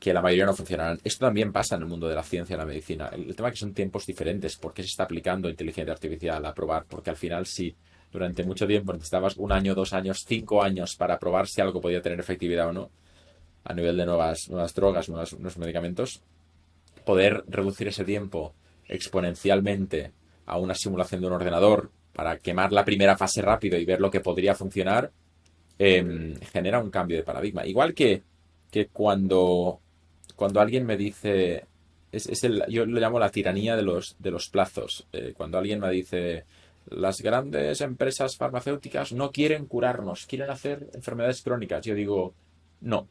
la mayoría no funcionarán. Esto también pasa en el mundo de la ciencia y la medicina. El tema es que son tiempos diferentes. ¿Por qué se está aplicando inteligencia artificial a probar? Porque al final, si durante mucho tiempo necesitabas 1 año, 2 años, 5 años para probar si algo podía tener efectividad o no, a nivel de nuevas drogas, nuevos medicamentos, poder reducir ese tiempo exponencialmente a una simulación de un ordenador para quemar la primera fase rápido y ver lo que podría funcionar, genera un cambio de paradigma. Igual que cuando alguien me dice, yo lo llamo la tiranía de los plazos. Cuando alguien me dice, las grandes empresas farmacéuticas no quieren curarnos, quieren hacer enfermedades crónicas, yo digo, no.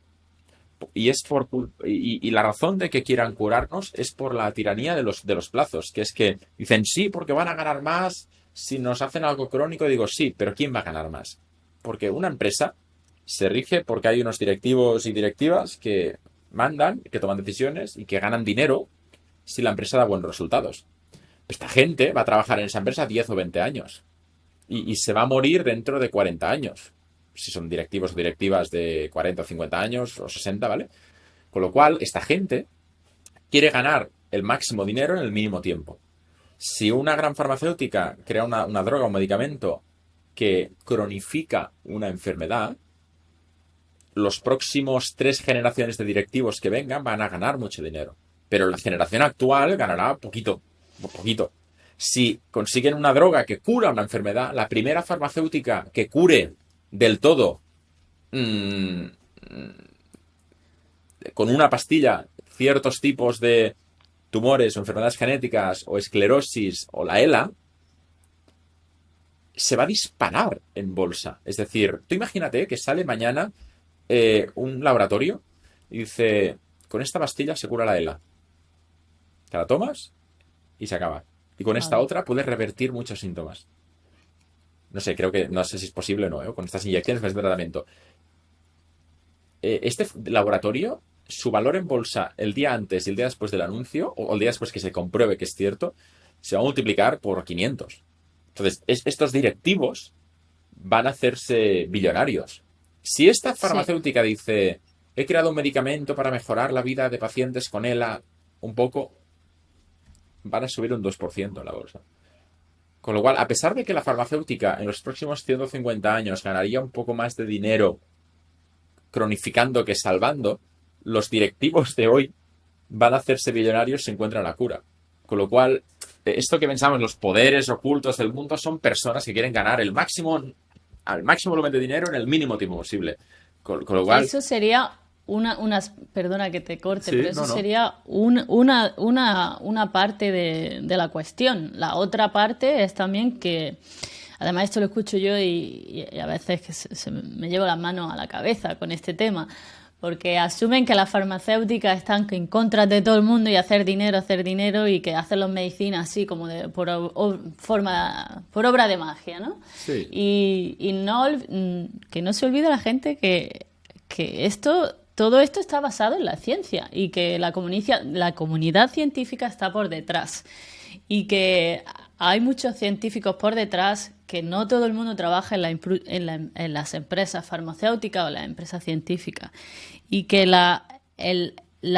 Y la razón de que quieran curarnos es por la tiranía de los plazos, que es que dicen sí porque van a ganar más si nos hacen algo crónico. Digo sí, pero ¿quién va a ganar más? Porque una empresa se rige porque hay unos directivos y directivas que mandan, que toman decisiones y que ganan dinero si la empresa da buenos resultados. Esta gente va a trabajar en esa empresa 10 o 20 años y se va a morir dentro de 40 años. Si son directivos o directivas de 40 o 50 años o 60, ¿vale? Con lo cual, esta gente quiere ganar el máximo dinero en el mínimo tiempo. Si una gran farmacéutica crea una droga o un medicamento que cronifica una enfermedad, los próximos 3 generaciones de directivos que vengan van a ganar mucho dinero. Pero la generación actual ganará poquito, poquito. Si consiguen una droga que cura una enfermedad, la primera farmacéutica que cure del todo con una pastilla ciertos tipos de tumores o enfermedades genéticas o esclerosis o la ELA, se va a disparar en bolsa. Es decir, tú imagínate que sale mañana un laboratorio y dice, con esta pastilla se cura la ELA. Te la tomas y se acaba. Y con esta otra puedes revertir muchos síntomas. No sé, no sé si es posible o no, con estas inyecciones, con este tratamiento. Este laboratorio, su valor en bolsa el día antes y el día después del anuncio, o el día después que se compruebe que es cierto, se va a multiplicar por 500. Entonces, estos directivos van a hacerse billonarios. Si esta farmacéutica dice, he creado un medicamento para mejorar la vida de pacientes con ELA un poco, van a subir un 2% en la bolsa. Con lo cual, a pesar de que la farmacéutica en los próximos 150 años ganaría un poco más de dinero cronificando que salvando, los directivos de hoy van a hacerse billonarios si encuentran la cura. Con lo cual, esto que pensamos, los poderes ocultos del mundo son personas que quieren ganar al máximo volumen de dinero en el mínimo tiempo posible. Con lo cual... Eso sería perdona que te corte, pero eso sería una parte de la cuestión. La otra parte es también que, además esto lo escucho yo y a veces que me llevo las manos a la cabeza con este tema, porque asumen que las farmacéuticas están en contra de todo el mundo y hacer dinero y que hacen las medicinas así como por obra de magia, ¿no? Sí. Y no, que no se olvide la gente que todo esto está basado en la ciencia y que la comunidad científica está por detrás y que hay muchos científicos por detrás, que no todo el mundo trabaja en las empresas farmacéuticas o las empresas científicas, y que la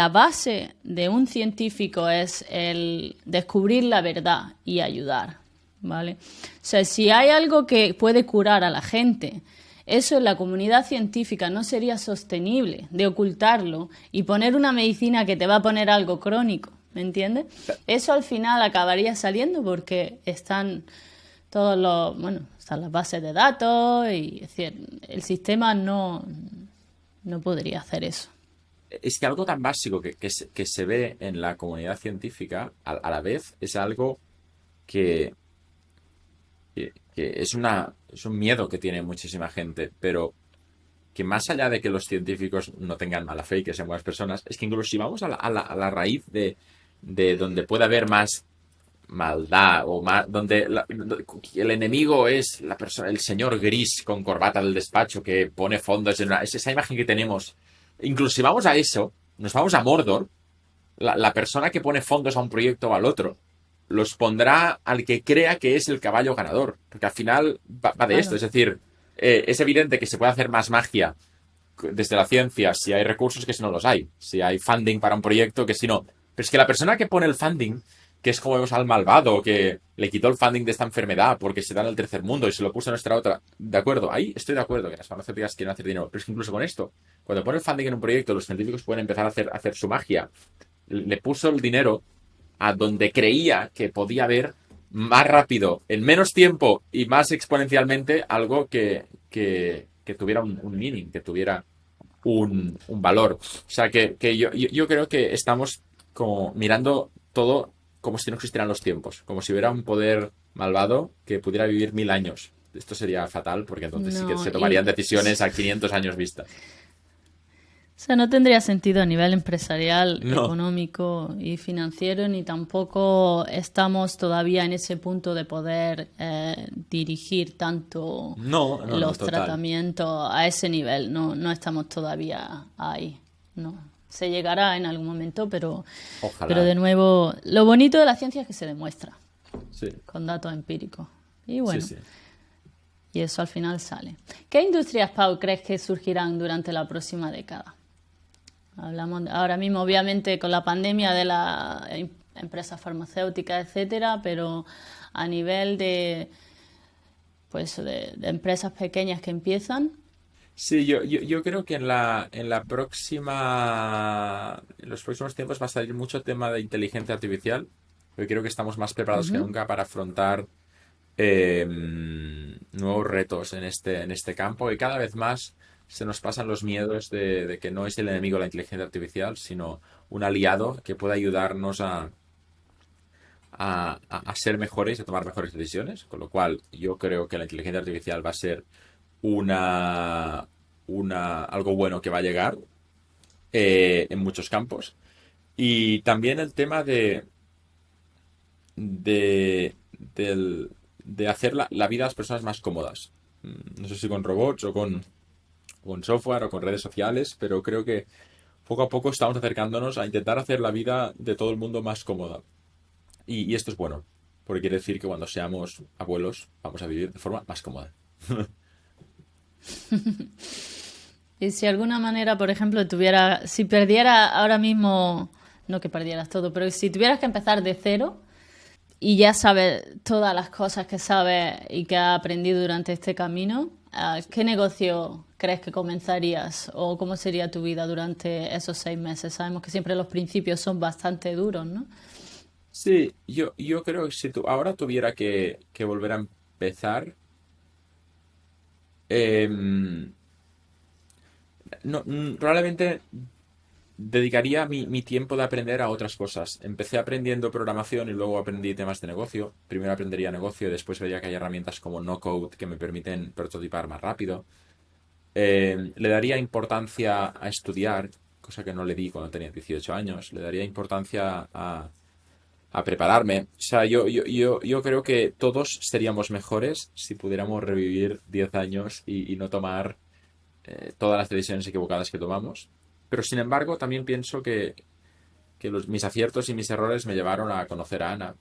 base de un científico es el descubrir la verdad y ayudar, ¿vale? O sea, si hay algo que puede curar a la gente, eso en la comunidad científica no sería sostenible de ocultarlo y poner una medicina que te va a poner algo crónico, ¿me entiendes? Eso al final acabaría saliendo porque están están las bases de datos y es decir, el sistema no podría hacer eso. Es que algo tan básico que se ve en la comunidad científica, a la vez es algo que, que es un miedo que tiene muchísima gente, pero que más allá de que los científicos no tengan mala fe y que sean buenas personas, es que incluso si vamos a la raíz de donde puede haber más maldad o más, donde el enemigo es la persona, el señor gris con corbata del despacho que pone fondos es esa imagen que tenemos. Incluso si vamos a eso, nos vamos a Mordor, la persona que pone fondos a un proyecto o al otro los pondrá al que crea que es el caballo ganador, porque al final va de esto, Claro. es decir, es evidente que se puede hacer más magia desde la ciencia si hay recursos que si no los hay, si hay funding para un proyecto que si no. Pero es que la persona que pone el funding, que es como vemos al malvado que le quitó el funding de esta enfermedad porque se da en el tercer mundo y se lo puso en nuestra otra, de acuerdo, ahí estoy de acuerdo que las farmacéuticas quieren hacer dinero, pero es que incluso con esto, cuando pone el funding en un proyecto, los científicos pueden empezar a hacer su magia. Le puso el dinero a donde creía que podía haber más rápido, en menos tiempo y más exponencialmente algo que tuviera un meaning, que tuviera un valor. O sea, que yo creo que estamos como mirando todo como si no existieran los tiempos, como si hubiera un poder malvado que pudiera vivir 1000 años. Esto sería fatal porque entonces sí que No, se tomarían decisiones a 500 años vista. o sea, no tendría sentido a nivel empresarial, No, económico y financiero, ni tampoco estamos todavía en ese punto de poder dirigir tanto no, los total. tratamientos a ese nivel. No estamos todavía ahí. No. Se llegará en algún momento, pero Ojalá. de nuevo, lo bonito de la ciencia es que se demuestra Sí, con datos empíricos. Y sí, bueno, sí. y eso al final sale. ¿Qué industrias, Pau, crees que surgirán durante la próxima década? Hablamos ahora mismo, obviamente, con la pandemia de las empresas farmacéuticas, etcétera, pero a nivel de empresas pequeñas que empiezan. Sí, yo creo que en la próxima, en los próximos tiempos va a salir mucho tema de inteligencia artificial, porque creo que estamos más preparados que Ujú. nunca para afrontar nuevos retos en este campo y cada vez más se nos pasan los miedos de que no es el enemigo la inteligencia artificial, sino un aliado que puede ayudarnos a ser mejores y a tomar mejores decisiones, con lo cual yo creo que la inteligencia artificial va a ser una, algo bueno que va a llegar en muchos campos. Y también el tema de, de hacer la vida de las personas más cómodas. No sé si con robots o con software o con redes sociales, pero creo que poco a poco estamos acercándonos a intentar hacer la vida de todo el mundo más cómoda. Y esto es bueno, porque quiere decir que cuando seamos abuelos vamos a vivir de forma más cómoda. Y si de alguna manera, por ejemplo, si perdiera ahora mismo, no que perdieras todo, pero si tuvieras que empezar de cero y ya sabes todas las cosas que sabes y que has aprendido durante este camino, ¿qué negocio crees que comenzarías o cómo sería tu vida durante esos 6 meses? Sabemos que siempre los principios son bastante duros, ¿no? Sí, yo creo que si ahora tuviera que volver a empezar, em, no, probablemente dedicaría mi tiempo de aprender a otras cosas. Empecé aprendiendo programación y luego aprendí temas de negocio. Primero aprendería negocio y después vería que hay herramientas como no code que me permiten prototipar más rápido. Le daría importancia a estudiar, cosa que no le di cuando tenía 18 años. Le daría importancia a prepararme. O sea, yo creo que todos seríamos mejores si pudiéramos revivir 10 años y no tomar todas las decisiones equivocadas que tomamos. Pero sin embargo, también pienso que mis aciertos y mis errores me llevaron a conocer a Ana,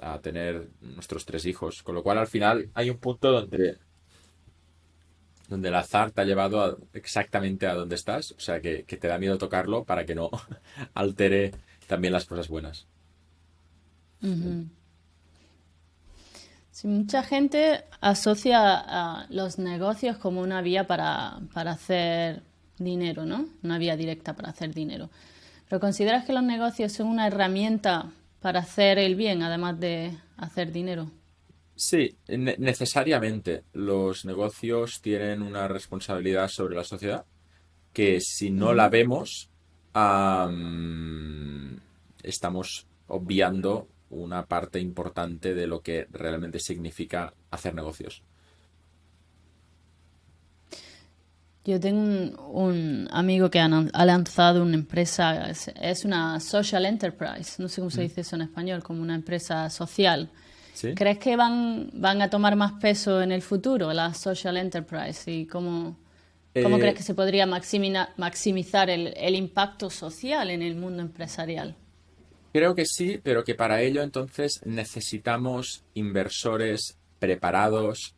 a tener nuestros 3 hijos. Con lo cual, al final, hay un punto donde el azar te ha llevado exactamente a donde estás. O sea, que te da miedo tocarlo para que no altere también las cosas buenas. Ujú. Sí, mucha gente asocia a los negocios como una vía para hacer dinero, ¿no? Una vía directa para hacer dinero. ¿Pero consideras que los negocios son una herramienta para hacer el bien, además de hacer dinero? Sí, necesariamente los negocios tienen una responsabilidad sobre la sociedad que si no la Ujú. vemos, estamos obviando una parte importante de lo que realmente significa hacer negocios. Yo tengo un amigo que ha lanzado una empresa, es una social enterprise, no sé cómo se Mm. dice eso en español, como una empresa social. ¿Sí? ¿Crees que van a tomar más peso en el futuro las social enterprise? ¿Y cómo crees Eh, que se podría maximizar el impacto social en el mundo empresarial? Creo que sí, pero que para ello entonces necesitamos inversores preparados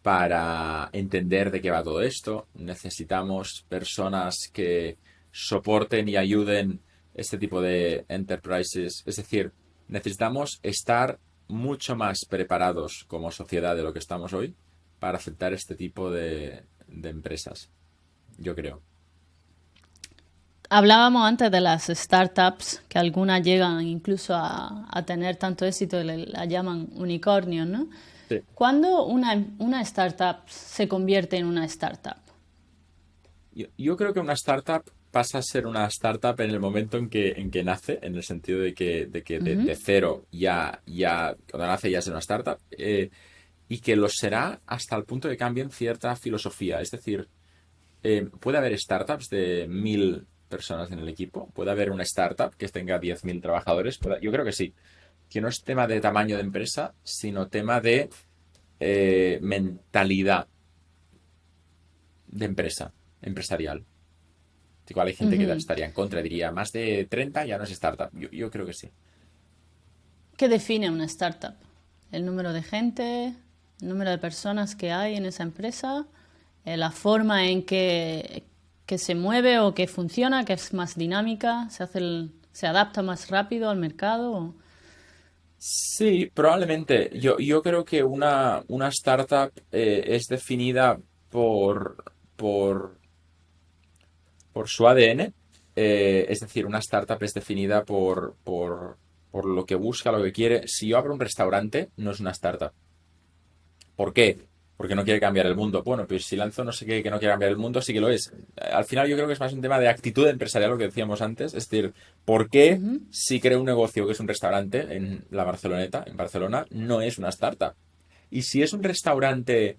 para entender de qué va todo esto. Necesitamos personas que soporten y ayuden este tipo de enterprises. Es decir, necesitamos estar mucho más preparados como sociedad de lo que estamos hoy para aceptar este tipo de empresas, yo creo. Hablábamos antes de las startups, que algunas llegan incluso a tener tanto éxito que la llaman unicornios, ¿no? Sí. ¿Cuándo una startup se convierte en una startup? Yo creo que una startup pasa a ser una startup en el momento en que nace, en el sentido de que de cero cuando nace ya es una startup, y que lo será hasta el punto de que cambien cierta filosofía. Es decir, puede haber startups de 1.000 personas en el equipo, puede haber una startup que tenga 10.000 trabajadores, yo creo que sí, que no es tema de tamaño de empresa, sino tema de mentalidad de empresa, empresarial. Igual hay gente que Ujú. estaría en contra, diría, más de 30 ya no es startup. Yo creo que sí. ¿Qué define una startup? ¿El número de gente? ¿El número de personas que hay en esa empresa? ¿La forma en que se mueve o que funciona, que es más dinámica? ¿Se adapta más rápido al mercado? Sí, probablemente. Yo creo que una startup es definida por, por su ADN. Es decir, una startup es definida por lo que busca, lo que quiere. Si yo abro un restaurante, no es una startup. ¿Por qué? Porque no quiere cambiar el mundo. Bueno, pues si lanzo no sé qué que no quiere cambiar el mundo, sí que lo es. Al final yo creo que es más un tema de actitud empresarial, lo que decíamos antes. Es decir, ¿por qué Ujú, si creo un negocio que es un restaurante en la Barceloneta, en Barcelona, no es una startup? Y si es un restaurante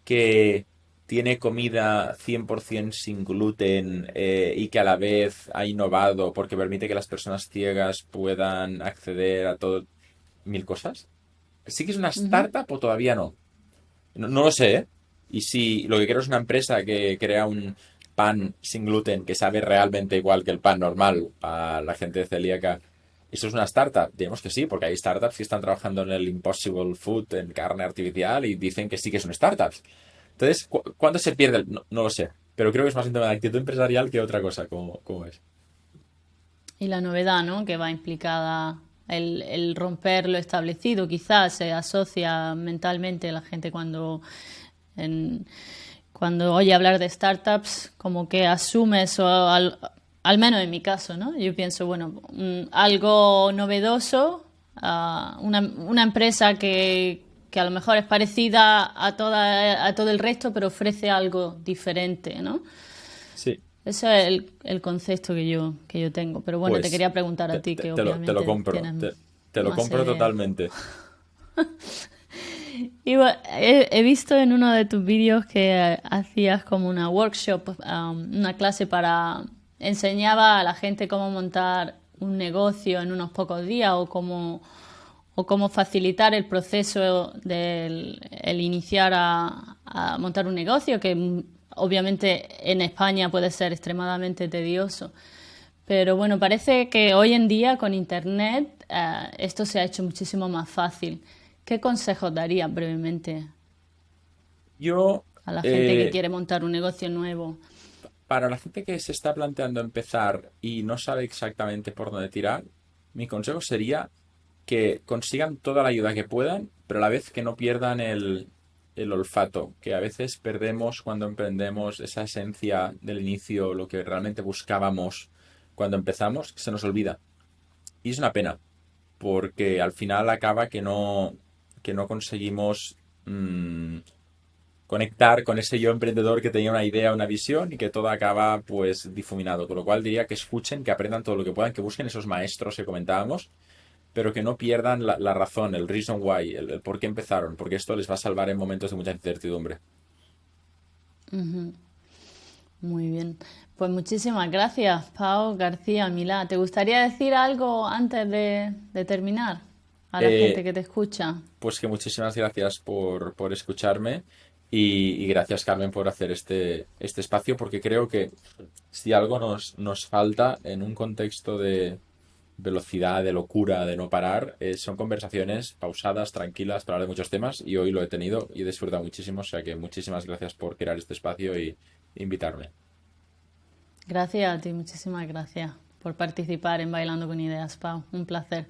que tiene comida 100% sin gluten, y que a la vez ha innovado porque permite que las personas ciegas puedan acceder a todo, mil cosas, ¿sí que es una ujú. startup o todavía no? No lo sé, ¿eh? Y si lo que quiero es una empresa que crea un pan sin gluten que sabe realmente igual que el pan normal para la gente celíaca, ¿eso es una startup? Digamos que sí, porque hay startups que están trabajando en el Impossible Food, en carne artificial, y dicen que sí que son startups. Entonces, ¿cuándo se pierde? No lo sé, pero creo que es más un tema de actitud empresarial que otra cosa, como es. Y la novedad, ¿no? Que va implicada el romper lo establecido, quizás se asocia mentalmente la gente en- cuando oye hablar de startups, como que asumes, al menos en mi caso, ¿no? Yo pienso, bueno, algo novedoso, una empresa que a lo mejor es parecida a todo el resto, pero ofrece algo diferente, ¿no? Sí, Ese es el concepto que yo tengo. Pero bueno, te pues quería preguntar a ti, que te lo obviamente compro, tienes te lo más compro ideas. totalmente. Y he visto en uno de tus vídeos que hacías como una workshop, una clase para... Enseñaba a la gente cómo montar un negocio en unos pocos días o cómo facilitar el proceso del el iniciar a montar un negocio, que obviamente en España puede ser extremadamente tedioso. Pero bueno, parece que hoy en día con Internet esto se ha hecho muchísimo más fácil. ¿Qué consejos darías brevemente Yo, a la gente que eh, quiere montar un negocio nuevo? para la gente que se está planteando empezar y no sabe exactamente por dónde tirar, mi consejo sería que consigan toda la ayuda que puedan, pero a la vez que no pierdan el olfato, que a veces perdemos cuando emprendemos esa esencia del inicio, lo que realmente buscábamos cuando empezamos, que se nos olvida. Y es una pena, porque al final acaba que que no conseguimos conectar con ese yo emprendedor que tenía una idea, una visión y que todo acaba pues difuminado. Con lo cual diría que escuchen, que aprendan todo lo que puedan, que busquen esos maestros que comentábamos, pero que no pierdan la razón, el reason why, el por qué empezaron, porque esto les va a salvar en momentos de mucha incertidumbre. Ujú. Muy bien. Pues muchísimas gracias, Pau García Milá. ¿Te gustaría decir algo antes de terminar a la gente Eh, que te escucha? pues que muchísimas gracias por escucharme y gracias Carmen por hacer este espacio, porque creo que si algo nos falta en un contexto de velocidad, de locura, de no parar, son conversaciones pausadas, tranquilas, para hablar de muchos temas y hoy lo he tenido y he disfrutado muchísimo, o sea que muchísimas gracias por crear este espacio y invitarme. Gracias a ti, muchísimas gracias por participar en Bailando con Ideas, Pau. Un placer.